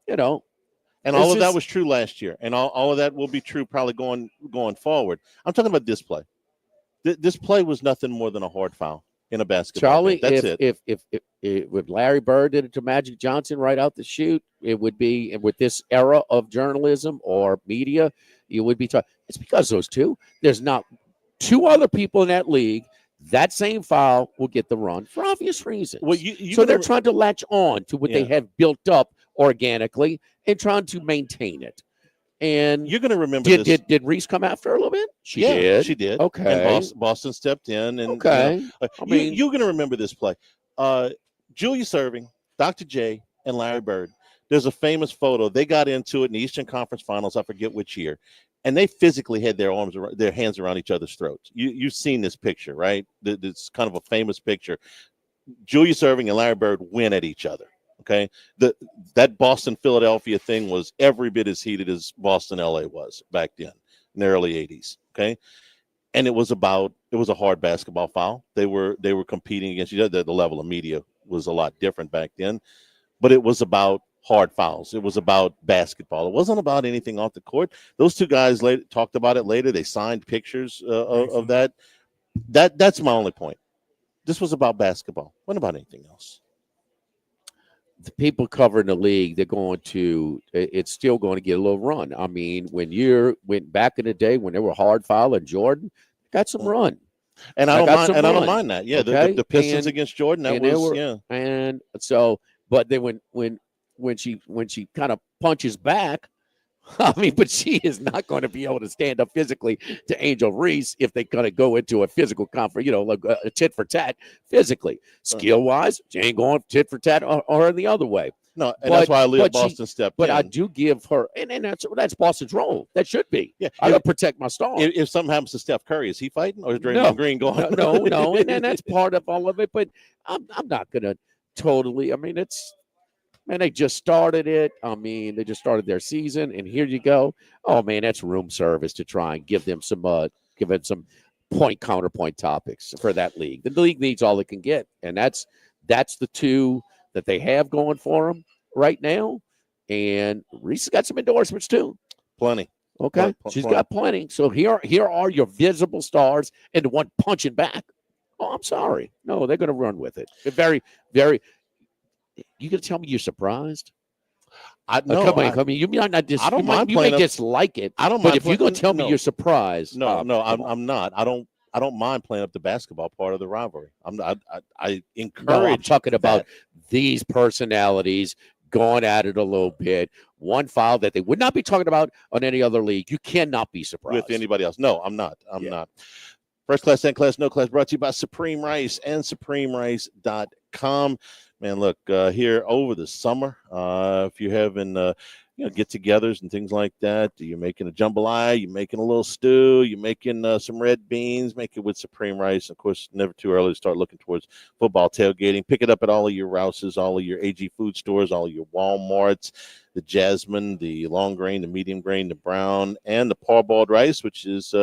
and all of that was true last year, and all of that will be true probably going forward. I'm talking about this play. This play was nothing more than a hard foul in a basketball game. That's it. If Larry Bird did it to Magic Johnson right out the chute, it would be, with this era of journalism or media, you would be talking. It's because those two. There's not two other people in that league. That same foul will get the run for obvious reasons. Well, so they're trying to latch on to what they have built up organically and trying to maintain it. And you're going to remember this. Did Reese come after her a little bit? She did. Okay. And Boston stepped in. And, okay. You're going to remember this play. Julius Erving, Dr. J, and Larry Bird. There's a famous photo. They got into it in the Eastern Conference Finals. I forget which year. And they physically had their hands around each other's throats. You've seen this picture, right? It's kind of a famous picture. Julius Erving and Larry Bird win at each other. Okay, that Boston-Philadelphia thing was every bit as heated as Boston-LA was back then in the early 80s. Okay, and it was a hard basketball foul. They were competing against each other. The level of media was a lot different back then, but it was about hard fouls. It was about basketball. It wasn't about anything off the court. Those two guys talked about it later. They signed pictures of that. That's my only point. This was about basketball. What about anything else? The people covering the league, it's still going to get a little run. I mean, when back in the day when they were hard fouling Jordan, got some run. And I don't mind that. Yeah, okay? the Pistons against Jordan, And so, but then when she kind of punches back, I mean, but she is not going to be able to stand up physically to Angel Reese if they kind of go into a physical conference, like a tit for tat physically. Skill wise, she ain't going tit for tat or the other way. No, and that's why I leave Boston step. But I do give her, and that's Boston's role. That should be. Yeah, I gotta protect my star. If something happens to Steph Curry, is he fighting or is Draymond Green going? No, and that's part of all of it. But I'm not gonna totally. I mean, Man, they just started it. I mean, they just started their season, and here you go. Oh man, that's room service to try and give them some counterpoint topics for that league. The league needs all it can get, and that's the two that they have going for them right now. And Reese has got some endorsements too. Plenty. Okay, she's got plenty. So here are your visible stars, and the one punching back. Oh, I'm sorry. No, they're going to run with it. They're very, very. You gonna tell me you're surprised? Come on. You might not I don't mind. You may dislike it. I don't. But if you're gonna tell me you're surprised, I'm not. I don't mind playing up the basketball part of the rivalry. I encourage. I'm talking about these personalities going at it a little bit. One foul that they would not be talking about on any other league. You cannot be surprised with anybody else. No, I'm not. I'm not. First class, second class, no class. Brought to you by Supreme Rice and SupremeRice.com. Man, look, here over the summer, if you're having, get-togethers and things like that, you're making a jambalaya, you're making a little stew, you're making some red beans, make it with Supreme Rice. Of course, never too early to start looking towards football tailgating. Pick it up at all of your Rouses, all of your AG food stores, all of your Walmarts, the Jasmine, the long grain, the medium grain, the brown, and the parboiled rice, which is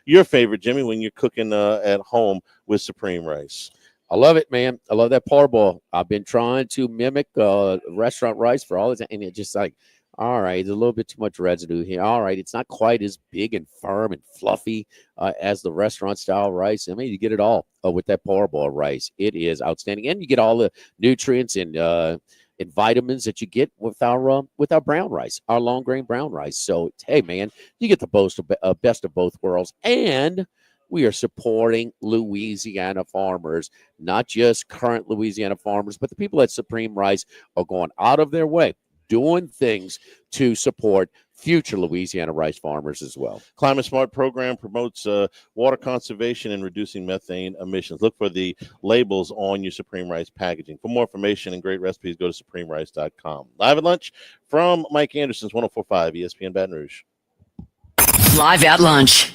your favorite, Jimmy, when you're cooking at home with Supreme Rice. I love it, man. I love that parboil. I've been trying to mimic restaurant rice for all the time, and it's just like, All right, there's a little bit too much residue here. All right, it's not quite as big and firm and fluffy as the restaurant-style rice. I mean, you get it all with that parboiled rice. It is outstanding, and you get all the nutrients and vitamins that you get with our brown rice, our long-grain brown rice. So, hey, man, you get the best of both worlds, and we are supporting Louisiana farmers, not just current Louisiana farmers, but the people at Supreme Rice are going out of their way, doing things to support future Louisiana rice farmers as well. Climate Smart program promotes water conservation and reducing methane emissions. Look for the labels on your Supreme Rice packaging. For more information and great recipes, go to supremerice.com. Live at lunch from Mike Anderson's 104.5 ESPN Baton Rouge. Live at lunch.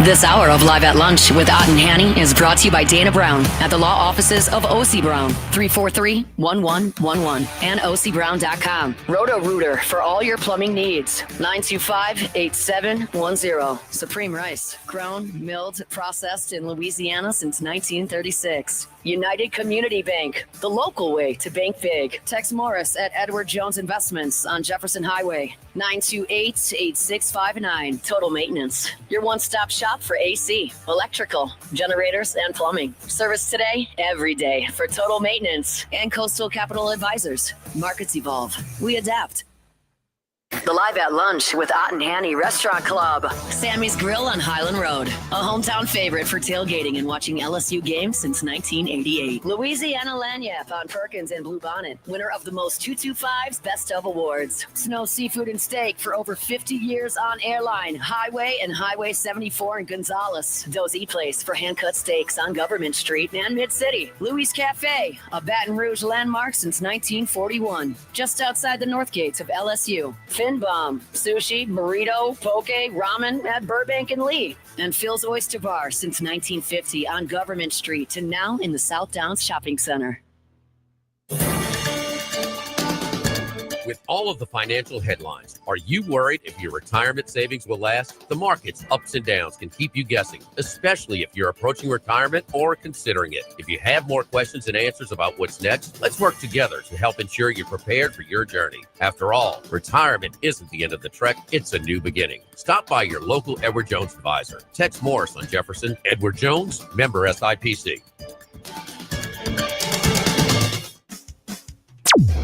This hour of Live at Lunch with Ott and Hanny is brought to you by Dana Brown at the law offices of O.C. Brown, 343-1111 and ocbrown.com. Roto-Rooter for all your plumbing needs, 925-8710. Supreme Rice, grown, milled, processed in Louisiana since 1936. United Community Bank, the local way to bank big. Tex Morris at Edward Jones Investments on Jefferson Highway, 928-8659. Total Maintenance, your one-stop shop for AC, electrical, generators, and plumbing. Service today, every day for Total Maintenance. And Coastal Capital Advisors. Markets evolve. We adapt. The Live at Lunch with Ott and Hanny Restaurant Club. Sammy's Grill on Highland Road. A hometown favorite for tailgating and watching LSU games since 1988. Louisiana Lanyap on Perkins and Blue Bonnet. Winner of the most 225's Best of Awards. Snow Seafood and Steak for over 50 years on Airline, Highway, and Highway 74 in Gonzales. Dozy Place for hand-cut steaks on Government Street and Mid-City. Louis Cafe, a Baton Rouge landmark since 1941. Just outside the north gates of LSU. Fin Bomb, sushi, burrito, poke, ramen at Burbank and Lee. And Phil's Oyster Bar since 1950 on Government Street and now in the South Downs Shopping Center. With all of the financial headlines, are you worried if your retirement savings will last? The market's ups and downs can keep you guessing, especially if you're approaching retirement or considering it. If you have more questions and answers about what's next, let's work together to help ensure you're prepared for your journey. After all, retirement isn't the end of the trek, it's a new beginning. Stop by your local Edward Jones advisor. Tex Morris on Jefferson. Edward Jones, member SIPC.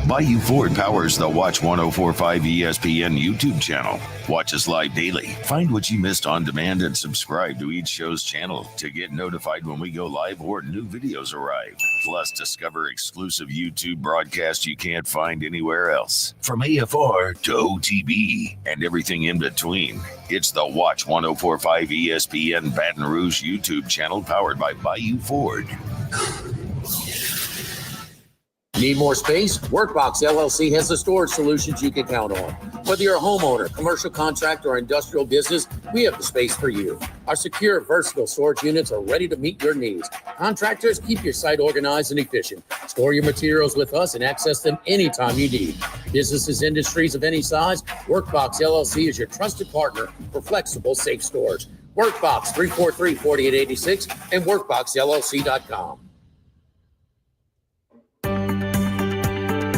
Bayou Ford powers the Watch 104.5 ESPN YouTube channel. Watch us live daily. Find what you missed on demand and subscribe to each show's channel to get notified when we go live or new videos arrive. Plus, discover exclusive YouTube broadcasts you can't find anywhere else. From AFR to OTB and everything in between. It's the Watch 104.5 ESPN Baton Rouge YouTube channel powered by Bayou Ford. Need more space? Workbox LLC has the storage solutions you can count on. Whether you're a homeowner, commercial contractor, or industrial business, we have the space for you. Our secure, versatile storage units are ready to meet your needs. Contractors, keep your site organized and efficient. Store your materials with us and access them anytime you need. Businesses, industries of any size, Workbox LLC is your trusted partner for flexible, safe storage. Workbox 343-4886 and workboxllc.com.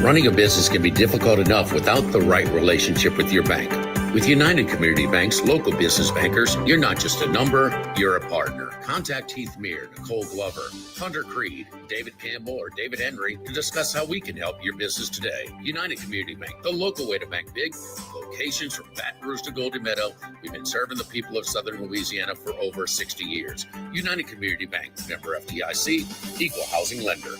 Running a business can be difficult enough without the right relationship with your bank. With United Community Bank's local business bankers, you're not just a number, you're a partner. Contact Heath Meir, Nicole Glover, Hunter Creed, David Campbell, or David Henry to discuss how we can help your business today. United Community Bank, the local way to bank big. Locations from Baton Rouge to Golden Meadow. We've been serving the people of Southern Louisiana for over 60 years. United Community Bank, member FDIC, equal housing lender.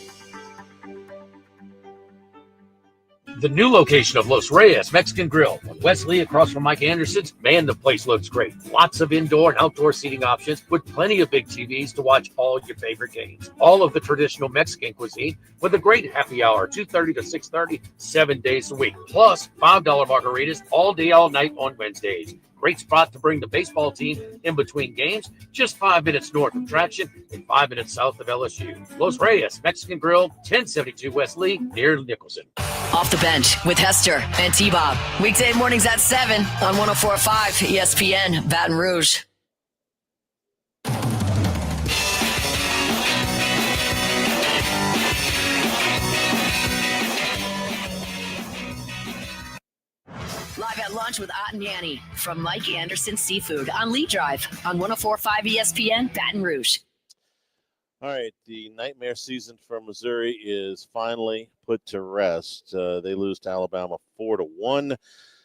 The new location of Los Reyes Mexican Grill on Wesley across from Mike Anderson's. Man, the place looks great. Lots of indoor and outdoor seating options with plenty of big TVs to watch all your favorite games. All of the traditional Mexican cuisine with a great happy hour, 2:30 to 6:30, 7 days a week. Plus, $5 margaritas all day, all night on Wednesdays. Great spot to bring the baseball team in between games, just 5 minutes north of Traction and 5 minutes south of LSU. Los Reyes Mexican Grill, 1072 West Lee, near Nicholson. Off the Bench with Hester and T-Bob. Weekday mornings at 7 on 104.5 ESPN Baton Rouge. Lunch with Ott and Yanni from Mike Anderson Seafood on Lee Drive on 104.5 ESPN Baton Rouge. All right, the nightmare season for Missouri is finally put to rest. They lose to Alabama 4-1.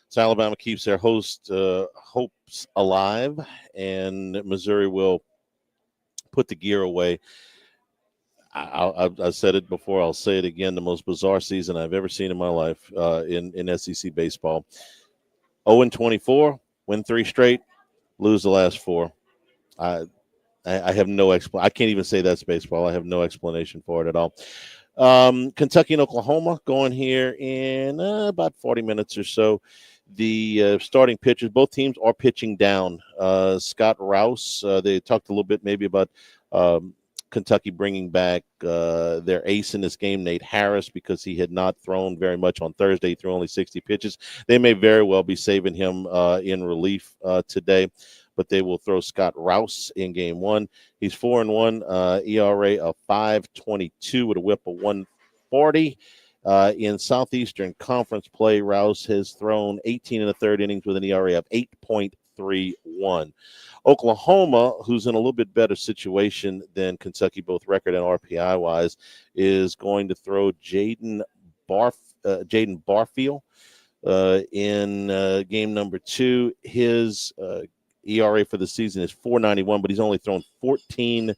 So Alabama keeps their hopes alive, and Missouri will put the gear away. I said it before. I'll say it again. The most bizarre season I've ever seen in my life in SEC baseball. 0-24, win 3 straight, lose the last 4. I have no explanation. I can't even say that's baseball. I have no explanation for it at all. Kentucky and Oklahoma going here in about 40 minutes or so. The starting pitchers, both teams are pitching down. Scott Rouse, they talked a little bit maybe about Kentucky bringing back their ace in this game, Nate Harris, because he had not thrown very much on Thursday. He threw only 60 pitches. They may very well be saving him in relief today, but they will throw Scott Rouse in game 1. He's 4-1, ERA of 5.22 with a whip of 140. In Southeastern Conference play, Rouse has thrown 18 1/3 innings with an ERA of 8.31. Oklahoma, who's in a little bit better situation than Kentucky, both record and RPI-wise, is going to throw Jaden Barfield in game number 2. His ERA for the season is 4.91, but he's only thrown 14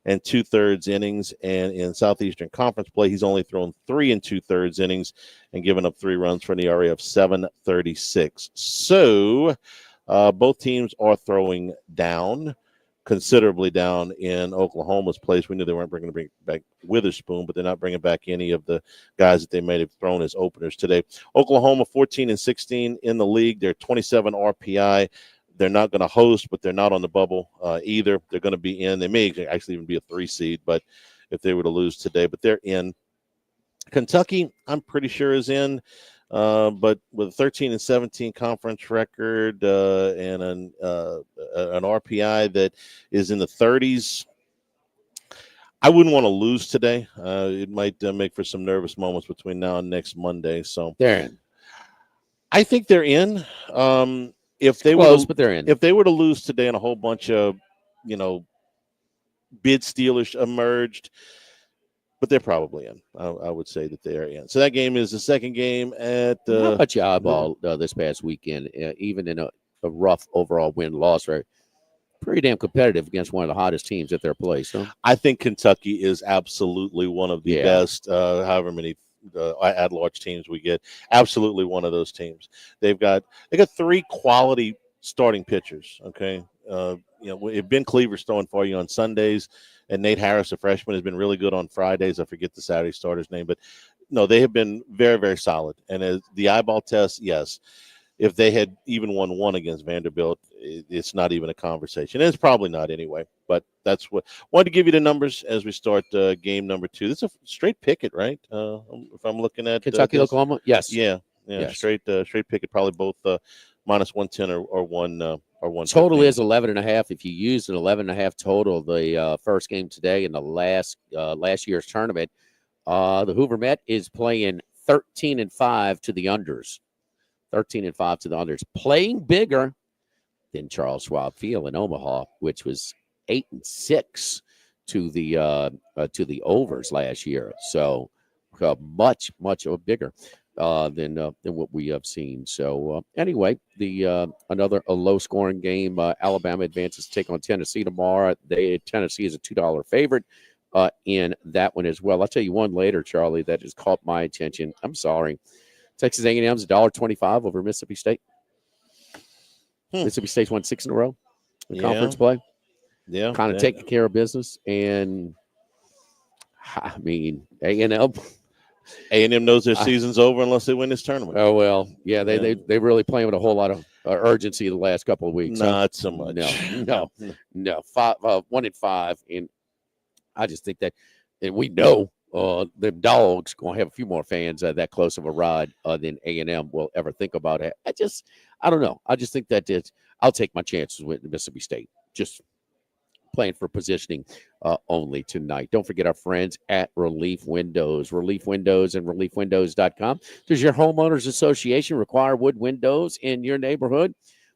2/3 innings, and in Southeastern Conference play, he's only thrown 3 2/3 innings and given up 3 runs for an ERA of 7.36. So both teams are throwing down, considerably down in Oklahoma's place. We knew they weren't bring back Witherspoon, but they're not bringing back any of the guys that they may have thrown as openers today. Oklahoma 14-16 in the league. They're 27 RPI. They're not going to host, but they're not on the bubble either. They're going to be in. They may actually even be a 3 seed, but if they were to lose today, but they're in. Kentucky, I'm pretty sure, is in, but with a 13-17 conference record and an RPI that is in the 30s, I wouldn't want to lose today. It might make for some nervous moments between now and next Monday. So they're in. I think they're in. If they but they're in. If they were to lose today and a whole bunch of, bid stealers emerged, but they're probably in. I would say that they are in. So that game is the second game at. How about your eyeball this past weekend? Even in a rough overall win-loss rate, pretty damn competitive against one of the hottest teams at their place. Huh? I think Kentucky is absolutely one of the best. However many at-large teams we get, absolutely one of those teams. They got 3 quality starting pitchers. Okay, if Ben Cleaver's throwing for you on Sundays, and Nate Harris, a freshman, has been really good on Fridays. I forget the Saturday starter's name, but no, they have been very, very solid. And as the eyeball test, yes, if they had even won 1 against Vanderbilt, it's not even a conversation. And it's probably not anyway, but that's what wanted to give you the numbers as we start game number 2. This is a straight picket, right? If I'm looking at Kentucky, Oklahoma, yes, yes. Straight picket, probably both minus 110 or 1. Total is 11.5. If you use an 11.5 total, the first game today in the last year's tournament, the Hoover Met is playing 13-5 to the unders. 13-5 to the unders, playing bigger than Charles Schwab Field in Omaha, which was 8-6 to the overs last year. So much bigger than what we have seen. So anyway, the another low scoring game. Alabama advances to take on Tennessee tomorrow. Tennessee is a $2 favorite in that one as well. I'll tell you one later, Charlie, that has caught my attention. I'm sorry. Texas A&M's $1.25 over Mississippi State. Mississippi State's won 6 in a row in conference play. Yeah, kind of taking care of business. And I mean, A&M knows their season's over unless they win this tournament. Oh well, yeah, they really playing with a whole lot of urgency the last couple of weeks. Not so much. No. 1-5, and I just think that, and we know. The Dogs going to have a few more fans that close of a ride than A&M will ever think about it. I don't know. I just think that I'll take my chances with Mississippi State. Just playing for positioning only tonight. Don't forget our friends at Relief Windows. Relief Windows and reliefwindows.com. Does your homeowners association require wood windows in your neighborhood?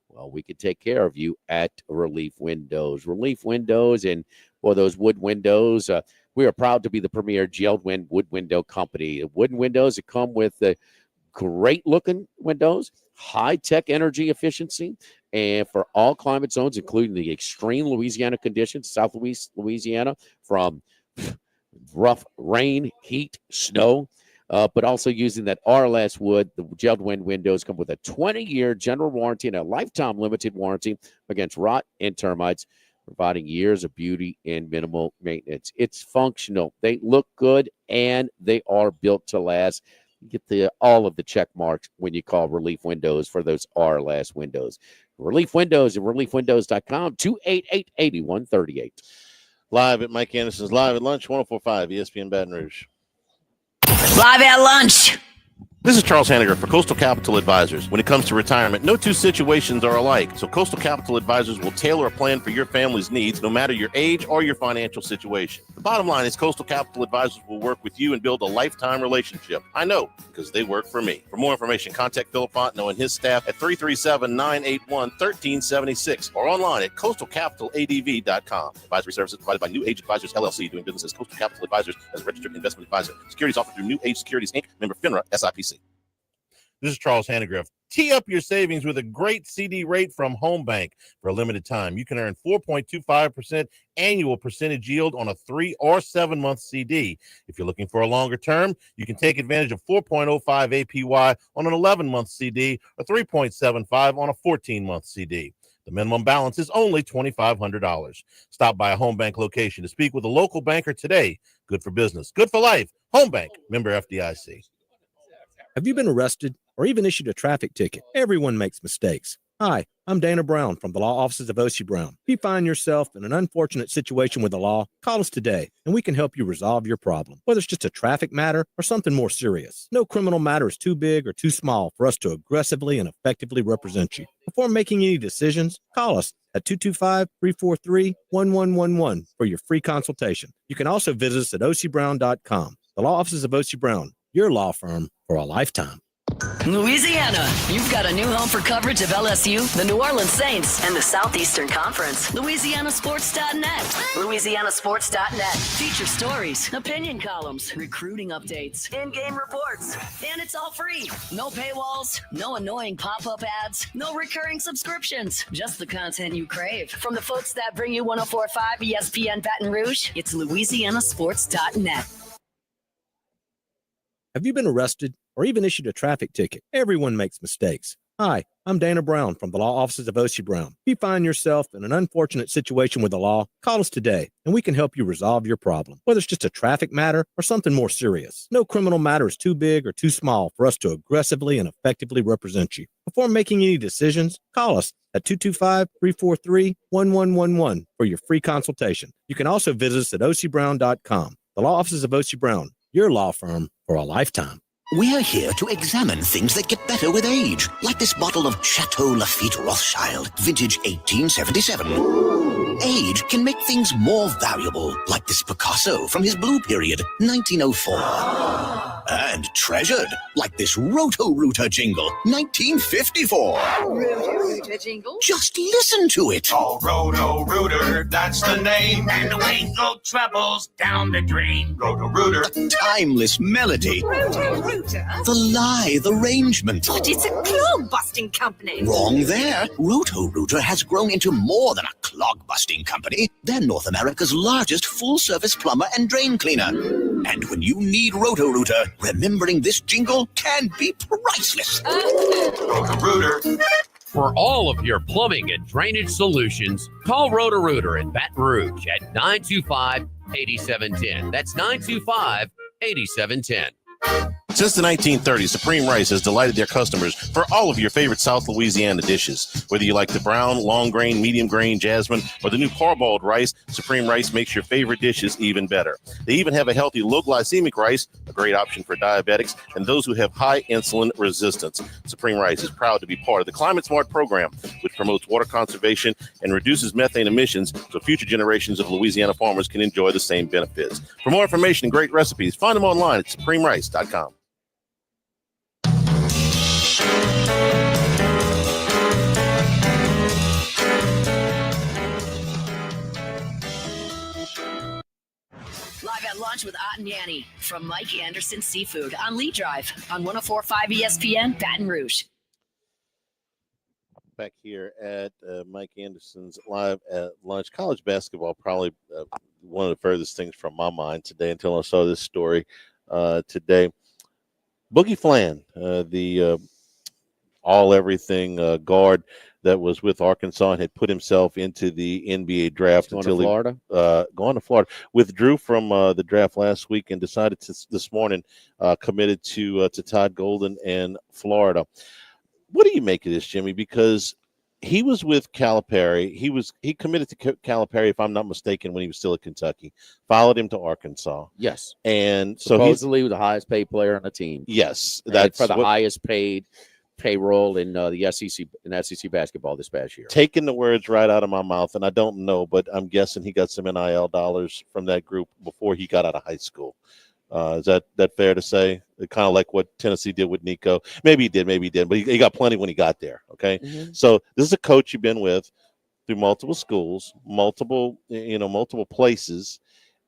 Well, we can take care of you at Relief Windows. Relief Windows and for those wood windows, we are proud to be the premier Geldwin wood window company. Wooden windows that come with the great-looking windows, high-tech energy efficiency, and for all climate zones, including the extreme Louisiana conditions, South Louisiana, from rough rain, heat, snow, but also using that RLS wood. The Geldwin windows come with a 20-year general warranty and a lifetime limited warranty against rot and termites, providing years of beauty and minimal maintenance. It's functional. They look good, and they are built to last. You get all of the check marks when you call Relief Windows for those RLS windows. Relief Windows and reliefwindows.com, 288-8138. Live at Mike Anderson's Live at Lunch, 104.5 ESPN Baton Rouge. Live at lunch. This is Charles Hanniger for Coastal Capital Advisors. When it comes to retirement, no two situations are alike, so Coastal Capital Advisors will tailor a plan for your family's needs, no matter your age or your financial situation. The bottom line is Coastal Capital Advisors will work with you and build a lifetime relationship. I know, because they work for me. For more information, contact Philip Fontenot and his staff at 337-981-1376 or online at coastalcapitaladv.com. Advisory services provided by New Age Advisors, LLC, doing business as Coastal Capital Advisors as a registered investment advisor. Securities offered through New Age Securities, Inc., member FINRA, SIPC. This is Charles Hannigraf. Tee up your savings with a great CD rate from Home Bank. For a limited time, you can earn 4.25% annual percentage yield on a 3 or 7 month CD. If you're looking for a longer term, you can take advantage of 4.05 APY on an 11-month CD or 3.75 on a 14-month CD. The minimum balance is only $2,500. Stop by a Home Bank location to speak with a local banker today. Good for business, good for life. Home Bank, member FDIC. Have you been arrested or even issued a traffic ticket? Everyone makes mistakes. Hi, I'm Dana Brown from the law offices of O.C. Brown. If you find yourself in an unfortunate situation with the law, call us today and we can help you resolve your problem, whether it's just a traffic matter or something more serious. No criminal matter is too big or too small for us to aggressively and effectively represent you. Before making any decisions, call us at 225-343-1111 for your free consultation. You can also visit us at ocbrown.com. The law offices of O.C. Brown, your law firm for a lifetime. Louisiana, you've got a new home for coverage of LSU, the New Orleans Saints, and the Southeastern Conference. LouisianaSports.net. LouisianaSports.net. Feature stories, opinion columns, recruiting updates, in-game reports. And it's all free. No paywalls, no annoying pop-up ads, no recurring subscriptions. Just the content you crave. From the folks that bring you 104.5 ESPN Baton Rouge, it's LouisianaSports.net. Have you been arrested or even issued a traffic ticket? Everyone makes mistakes. Hi, I'm Dana Brown from the law offices of O.C. Brown. If you find yourself in an unfortunate situation with the law, call us today and we can help you resolve your problem, whether it's just a traffic matter or something more serious. No criminal matter is too big or too small for us to aggressively and effectively represent you. Before making any decisions, call us at 225-343-1111 for your free consultation. You can also visit us at ocbrown.com. The law offices of O.C. Brown, your law firm for a lifetime. We're here to examine things that get better with age, like this bottle of Chateau Lafite Rothschild, vintage 1877. Age can make things more valuable, like this Picasso from his blue period, 1904. And treasured, like this Roto-Rooter jingle, 1954. Roto-Rooter jingle? Just listen to it. Oh, Roto-Rooter, that's the name. And away go troubles down the drain. Roto-Rooter. A timeless melody. Roto-Rooter? The lithe arrangement. But it's a clog-busting company. Wrong there. Roto-Rooter has grown into more than a clog-busting company. They're North America's largest full-service plumber and drain cleaner. And when you need Roto-Rooter, remembering this jingle can be priceless. Roto-Rooter. For all of your plumbing and drainage solutions, call Roto-Rooter in Baton Rouge at 925-8710. That's 925-8710. Since the 1930s, Supreme Rice has delighted their customers for all of your favorite South Louisiana dishes. Whether you like the brown, long grain, medium grain, jasmine, or the new parboiled rice, Supreme Rice makes your favorite dishes even better. They even have a healthy low glycemic rice, a great option for diabetics and those who have high insulin resistance. Supreme Rice is proud to be part of the Climate Smart program, which promotes water conservation and reduces methane emissions so future generations of Louisiana farmers can enjoy the same benefits. For more information and great recipes, find them online at supremerice.com. Live at lunch with Ott and Yanni from Mike Anderson Seafood on Lee Drive on 104.5 ESPN Baton Rouge. Back here at Mike Anderson's Live at Lunch. College basketball, probably one of the furthest things from my mind today until I saw this story today. Boogie Flan, the all-everything guard that was with Arkansas and had put himself into the NBA draft going to Florida. Going to Florida, withdrew from the draft last week and decided to this morning committed to Todd Golden and Florida. What do you make of this, Jimmy? Because he was with Calipari. He committed to Calipari, if I'm not mistaken, when he was still at Kentucky. Followed him to Arkansas. Yes, and supposedly the highest paid player on the team. Yes, that's for the highest paid payroll in the SEC basketball this past year. Taking the words right out of my mouth, and I don't know, but I'm guessing he got some NIL dollars from that group before he got out of high school. Is that fair to say? Kind of like what Tennessee did with Nico. Maybe he did, but he got plenty when he got there. Okay, So this is a coach you've been with through multiple schools, multiple places,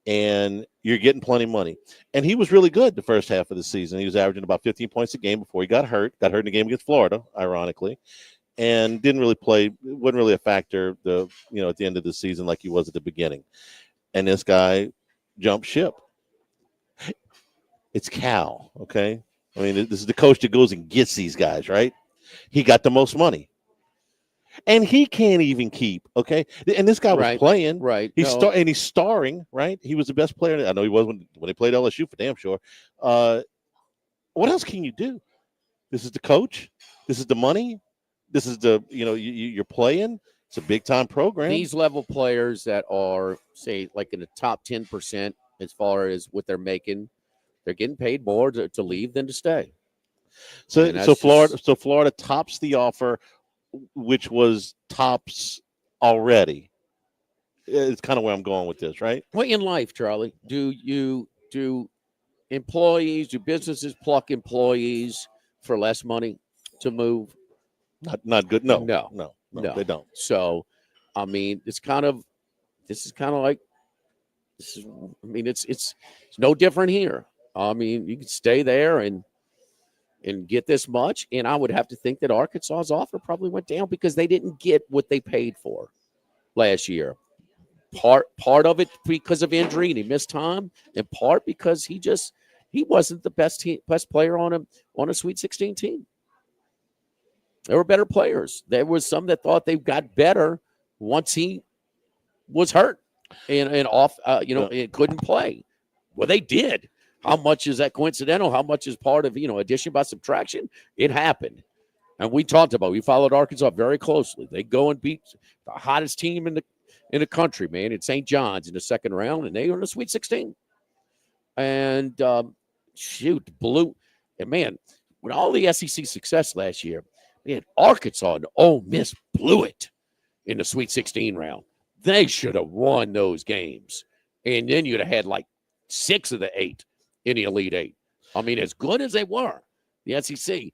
and you're getting plenty of money. And he was really good the first half of the season. He was averaging about 15 points a game before he got hurt. Got hurt in the game against Florida, ironically, and didn't really play. Wasn't really a factor at the end of the season like he was at the beginning. And this guy jumped ship. It's Cal, okay? I mean, this is the coach that goes and gets these guys, right? He got the most money. And he can't even keep, okay? And this guy was playing. Right. And he's starring, right? He was the best player. I know he was when they played LSU, for damn sure. What else can you do? This is the coach. This is the money. This is you're playing. It's a big-time program. These level players that are, say, like in the top 10% as far as what they're making, they're getting paid more to leave than to stay. So Florida tops the offer, which was tops already. It's kind of where I'm going with this, right? Well, in life, Charlie, do businesses pluck employees for less money to move? Not good. No, they don't. So, I mean, it's no different here. I mean, you can stay there and get this much, and I would have to think that Arkansas's offer probably went down because they didn't get what they paid for last year. Part of it because of injury and he missed time, and part because he wasn't the best player on a Sweet 16 team. There were better players. There was some that thought they got better once he was hurt and off. It couldn't play. Well, they did. How much is that coincidental? How much is part of, addition by subtraction? It happened. And we followed Arkansas very closely. They go and beat the hottest team in the country, man, in St. John's in the second round, and they were in the Sweet 16. And blew. And man, with all the SEC success last year, man, Arkansas and Ole Miss blew it in the Sweet 16 round. They should have won those games. And then you'd have had like 6 of the 8 in the Elite 8. I mean, as good as they were, the SEC,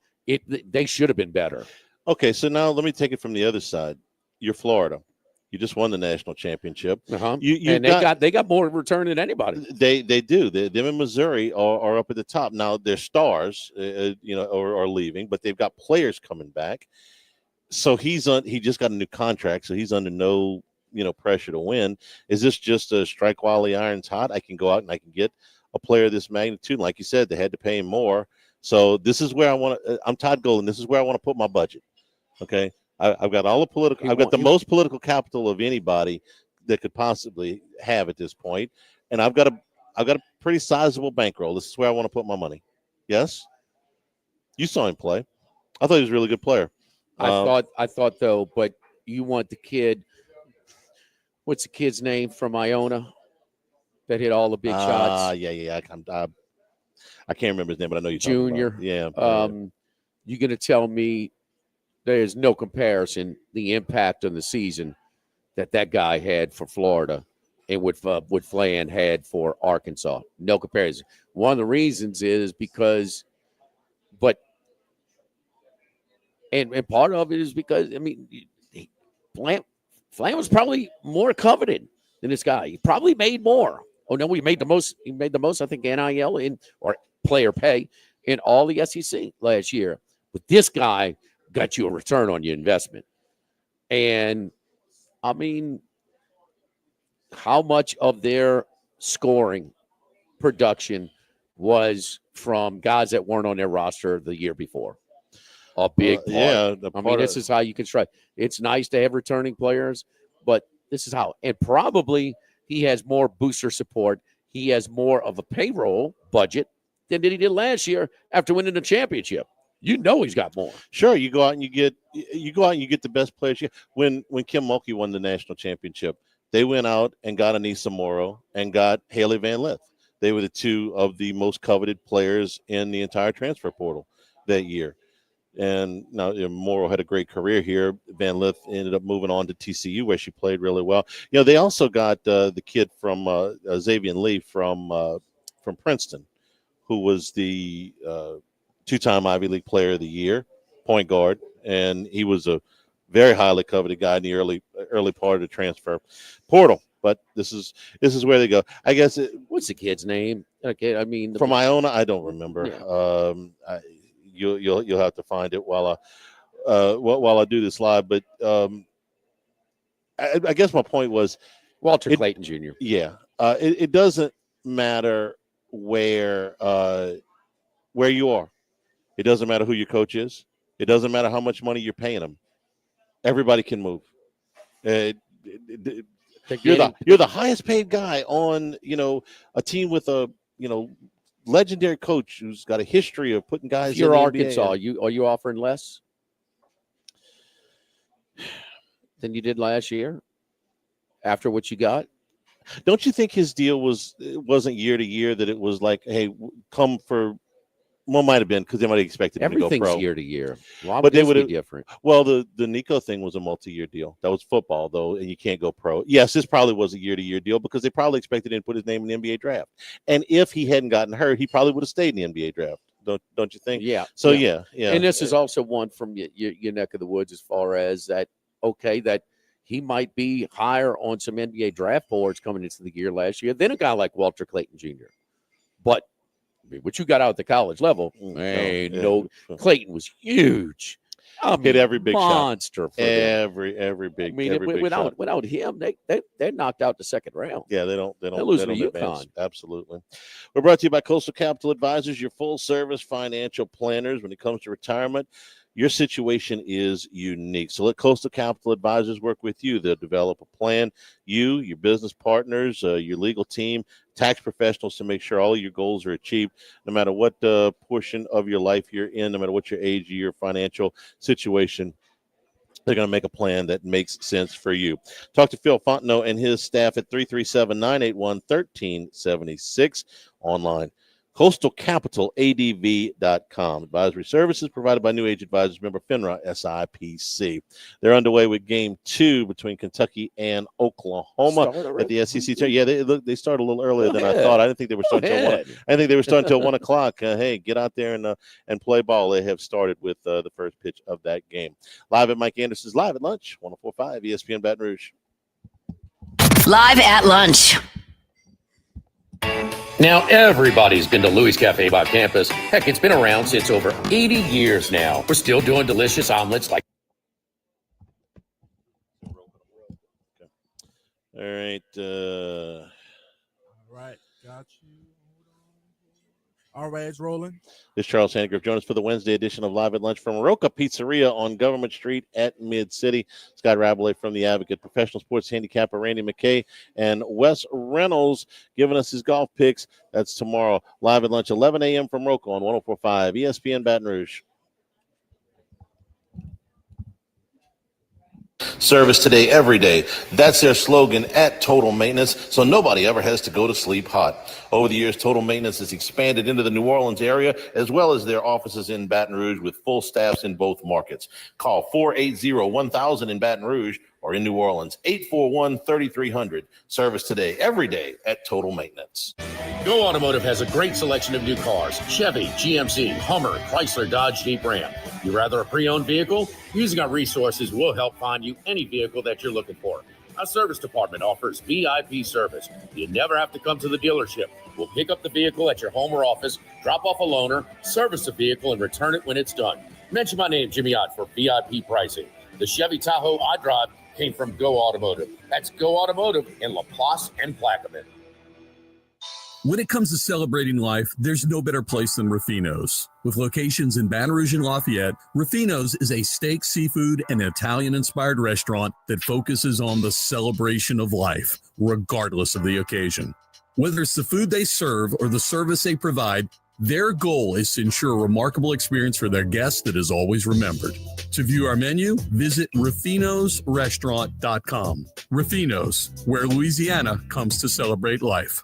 they should have been better. Okay, so now let me take it from the other side. You're Florida. You just won the national championship. Uh-huh. They got more return than anybody. They do. Them in Missouri are up at the top. Now their stars, are leaving, but they've got players coming back. So he just got a new contract, so he's under no pressure to win. Is this just a strike while the iron's hot? I can go out and I can get a player of this magnitude. Like you said, they had to pay him more. So this is where I want to. I'm Todd Golden. This is where I want to put my budget. Okay, I've got all the political. I've got the most political capital of anybody that could possibly have at this point, and I've got a pretty sizable bankroll. This is where I want to put my money. Yes, you saw him play. I thought he was a really good player. I thought though, but you want the kid. What's the kid's name from Iona that hit all the big shots? Yeah. I can't remember his name, but I know you're Junior. talking about. Yeah. You're going to tell me there's no comparison the impact on the season that guy had for Florida and what Flan had for Arkansas. No comparison. One of the reasons is because, and part of it is because, I mean, Flan was probably more coveted than this guy. He probably made more. Oh no, he made the most. He made the most, I think, NIL or player pay in all the SEC last year. But this guy got you a return on your investment. And I mean, how much of their scoring production was from guys that weren't on their roster the year before? A big part. Yeah. I mean, this is how you can strike. It's nice to have returning players, but this is how. And probably he has more booster support. He has more of a payroll budget than he did last year after winning the championship. You know he's got more. Sure, you go out and you get the best players. When Kim Mulkey won the national championship, they went out and got Anissa Morrow and got Haley Van Lith. They were the two of the most coveted players in the entire transfer portal that year. And now Morrow had a great career here. Van Lith ended up moving on to TCU where she played really well. They also got the kid from Xavier Lee from Princeton, who was the two-time Ivy League Player of the Year, point guard, and he was a very highly coveted guy in the early part of the transfer portal. But this is where they go. I guess. What's the kid's name? Okay, I mean from Iona, I don't remember. Yeah. You'll have to find it while I do this live. But I guess my point was Walter Clayton Jr. Yeah, it doesn't matter where you are. It doesn't matter who your coach is. It doesn't matter how much money you're paying them. Everybody can move. You're the highest paid guy on a team with a legendary coach who's got a history of putting guys. If you're in the Arkansas, NBA. Are you offering less than you did last year after what you got? Don't you think his deal wasn't year to year, that it was like, hey, come for. Well, might have been because they might have expected him to go pro. Everything's year to year. Why but they would be have different. Well, the Nico thing was a multi-year deal. That was football, though, and you can't go pro. Yes, this probably was a year-to-year deal because they probably expected him to put his name in the NBA draft. And if he hadn't gotten hurt, he probably would have stayed in the NBA draft. Don't you think? Yeah. So yeah. And this is also one from your neck of the woods as far as that. Okay, that he might be higher on some NBA draft boards coming into the year last year than a guy like Walter Clayton Jr. But what you got out at the college level, Clayton was huge. Hit every big monster shot. Every big. I mean, without him, they're knocked out the second round. Yeah, they don't lose to UConn. Absolutely. We're brought to you by Coastal Capital Advisors, your full service financial planners when it comes to retirement. Your situation is unique. So let Coastal Capital Advisors work with you. They'll develop a plan. You, your business partners, your legal team, tax professionals to make sure all of your goals are achieved, no matter what portion of your life you're in, no matter what your age or your financial situation. They're going to make a plan that makes sense for you. Talk to Phil Fontenot and his staff at 337-981-1376 online. CoastalCapitalADV.com. Advisory services provided by New Age Advisors, member FINRA SIPC. They're underway with Game 2 between Kentucky and Oklahoma at the SEC. Yeah, they started a little earlier than I thought. I didn't think they were starting until 1. I didn't think they were starting until 1 o'clock. Hey, get out there and play ball. They have started with the first pitch of that game. Live at Mike Anderson's Live at Lunch, 104.5 ESPN Baton Rouge. Live at Lunch. Now, everybody's been to Louis Cafe by campus. Heck, it's been around since over 80 years now. We're still doing delicious omelets like... All right. Right. Got you. All right, it's rolling. This is Charles Sandgriff. Join us for the Wednesday edition of Live at Lunch from Roca Pizzeria on Government Street at Mid-City. Scott Rabelais from The Advocate, professional sports handicapper Randy McKay, and Wes Reynolds giving us his golf picks. That's tomorrow. Live at Lunch, 11 a.m. from Roca on 104.5 ESPN Baton Rouge. Service today, every day. That's their slogan at Total Maintenance, so nobody ever has to go to sleep hot. Over the years, Total Maintenance has expanded into the New Orleans area, as well as their offices in Baton Rouge with full staffs in both markets. Call 480-1000 in Baton Rouge or in New Orleans, 841-3300. Service today, every day at Total Maintenance. Go Automotive has a great selection of new cars: Chevy, GMC, Hummer, Chrysler, Dodge, Jeep, Ram. You rather a pre-owned vehicle? Using our resources will help find you any vehicle that you're looking for. Our service department offers VIP service. You never have to come to the dealership. We'll pick up the vehicle at your home or office, drop off a loaner, service the vehicle, and return it when it's done. Mention my name, Jimmy Ott, for VIP pricing. The Chevy Tahoe I drive came from Go Automotive. That's Go Automotive in LaPlace and Plaquemine. When it comes to celebrating life, there's no better place than Ruffino's. With locations in Baton Rouge and Lafayette, Ruffino's is a steak, seafood, and Italian-inspired restaurant that focuses on the celebration of life, regardless of the occasion. Whether it's the food they serve or the service they provide, their goal is to ensure a remarkable experience for their guests that is always remembered. To view our menu, visit ruffinosrestaurant.com. Ruffino's, where Louisiana comes to celebrate life.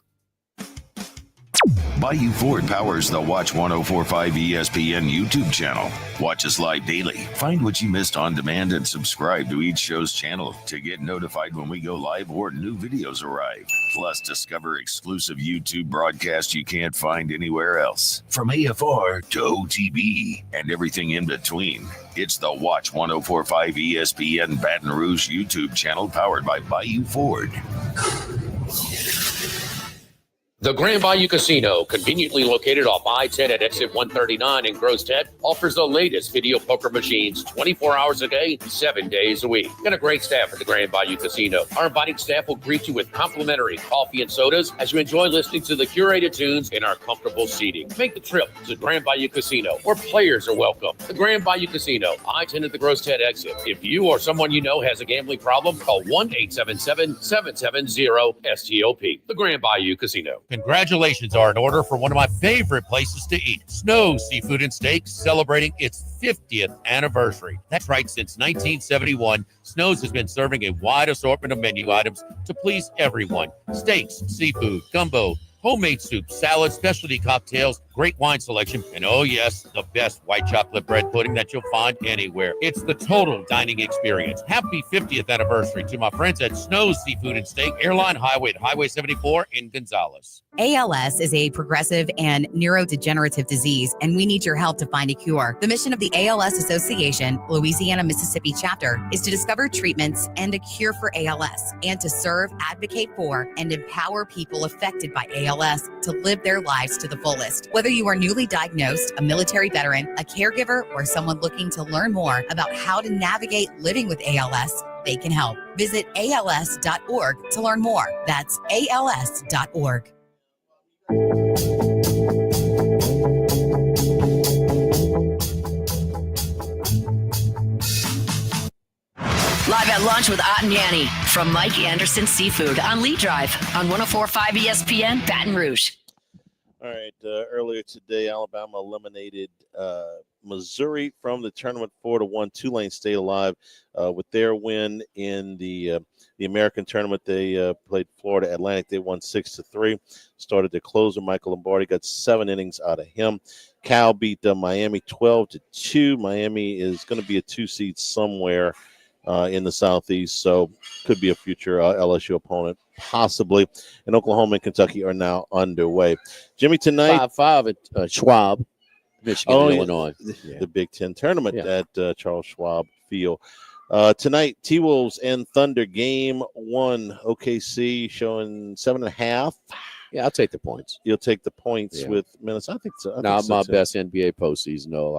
Bayou Ford powers the Watch 104.5 ESPN YouTube channel. Watch us live daily. Find what you missed on demand and subscribe to each show's channel to get notified when we go live or new videos arrive. Plus, discover exclusive YouTube broadcasts you can't find anywhere else. From AFR to OTB and everything in between. It's the Watch 104.5 ESPN Baton Rouge YouTube channel powered by Bayou Ford. The Grand Bayou Casino, conveniently located off I-10 at exit 139 in Gross-Ted, offers the latest video poker machines 24 hours a day, 7 days a week. Got a great staff at the Grand Bayou Casino. Our inviting staff will greet you with complimentary coffee and sodas as you enjoy listening to the curated tunes in our comfortable seating. Make the trip to the Grand Bayou Casino, where players are welcome. The Grand Bayou Casino, I-10 at the Gross-Ted exit. If you or someone you know has a gambling problem, call 1-877-770-STOP. The Grand Bayou Casino. Congratulations are in order for one of my favorite places to eat, Snow's Seafood and Steaks, celebrating its 50th anniversary. That's right, since 1971, Snow's has been serving a wide assortment of menu items to please everyone. Steaks, seafood, gumbo, homemade soup, salad, specialty cocktails, great wine selection, and oh yes, the best white chocolate bread pudding that you'll find anywhere. It's the total dining experience. Happy 50th anniversary to my friends at Snow's Seafood and Steak, Airline Highway at Highway 74 in Gonzales. ALS is a progressive and neurodegenerative disease, and we need your help to find a cure. The mission of the ALS Association, Louisiana, Mississippi chapter, is to discover treatments and a cure for ALS, and to serve, advocate for, and empower people affected by ALS to live their lives to the fullest. Whether you are newly diagnosed, a military veteran, a caregiver, or someone looking to learn more about how to navigate living with ALS, they can help. Visit als.org to learn more. That's als.org. Live at lunch with Ott and Yanni from Mike Anderson Seafood on Lee Drive on 104.5 ESPN Baton Rouge. All right. Earlier today, Alabama eliminated Missouri from the tournament 4-1. Tulane stayed alive with their win in the American tournament. They played Florida Atlantic. They won 6-3. Started their closer, Michael Lombardi, got 7 innings out of him. Cal beat Miami 12-2. Miami is going to be a 2 seed somewhere in the Southeast, so could be a future LSU opponent, possibly. And Oklahoma and Kentucky are now underway. Jimmy, tonight 5-5 at Schwab, Michigan, Illinois. The Big Ten tournament at Charles Schwab Field. Tonight, T-Wolves and Thunder, game 1. OKC showing 7.5. Yeah, I'll take the points. You'll take the points with Minnesota. I think so. Not my best NBA postseason. No,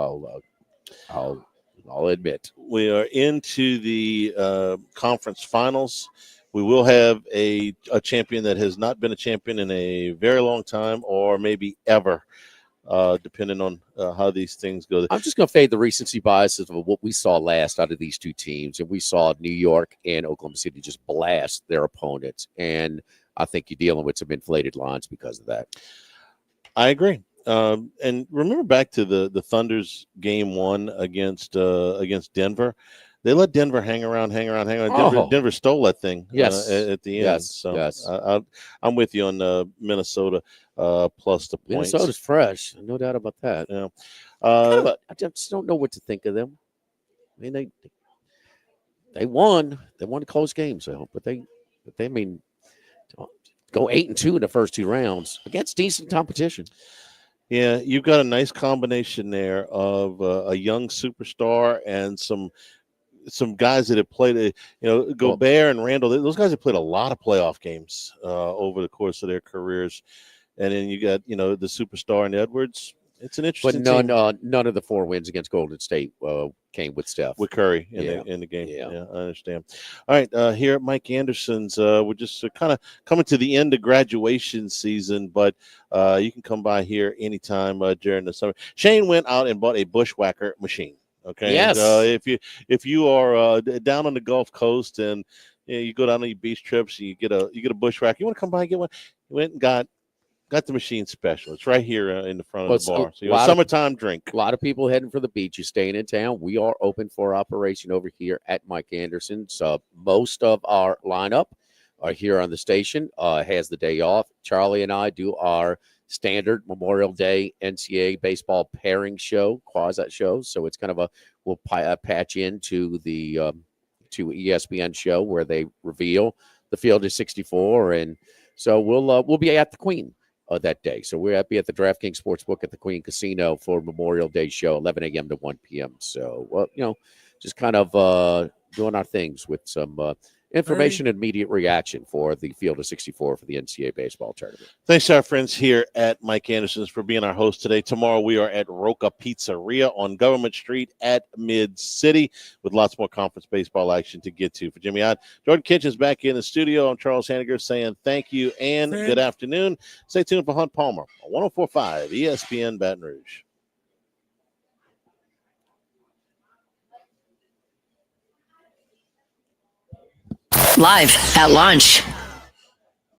I'll admit. We are into the conference finals. We will have a champion that has not been a champion in a very long time, or maybe ever. depending on how these things go. I'm just going to fade the recency biases of what we saw last out of these two teams. And we saw New York and Oklahoma City just blast their opponents. And I think you're dealing with some inflated lines because of that. I agree. And remember back to the Thunder's game 1 against Denver. They let Denver hang around. Denver stole that thing at the end. So I'm with you on Minnesota plus the points. Minnesota's fresh. No doubt about that. Yeah. I just don't know what to think of them. I mean, they won. They won close games, but they go 8-2 in the first 2 rounds against decent competition. Yeah, you've got a nice combination there of a young superstar and some guys that have played, Gobert and Randall. Those guys have played a lot of playoff games over the course of their careers. And then you got, the superstar in Edwards. It's an interesting team. But none of the 4 wins against Golden State came with Steph. With Curry in the game. Yeah, I understand. All right, here at Mike Anderson's, we're just kind of coming to the end of graduation season, but you can come by here anytime during the summer. Shane went out and bought a bushwhacker machine. Okay. Yes. If you are down on the Gulf Coast and you go down on your beach trips, and you get a bushwhacker. You want to come by and get one? You went and got the machine special. It's right here in the front of the bar. So a summertime drink. A lot of people heading for the beach. You're staying in town. We are open for operation over here at Mike Anderson's. Most of our lineup are here on the station. Has the day off. Charlie and I do our standard Memorial Day NCAA baseball pairing show, quasi show. So it's kind of we'll patch into the to ESPN show where they reveal the field is 64, and so we'll be at the Queen that day. So we'll be at the DraftKings Sportsbook at the Queen Casino for Memorial Day show, 11 a.m. to 1 p.m. So just kind of doing our things with some information and immediate reaction for the Field of 64 for the NCAA baseball tournament. Thanks to our friends here at Mike Anderson's for being our host today. Tomorrow we are at Roca Pizzeria on Government Street at Mid-City with lots more conference baseball action to get to. For Jimmy Ott, Jordan Kitchens back in the studio. I'm Charles Hanniger saying thank you and good afternoon. Stay tuned for Hunt Palmer on 104.5 ESPN Baton Rouge. Live at lunch.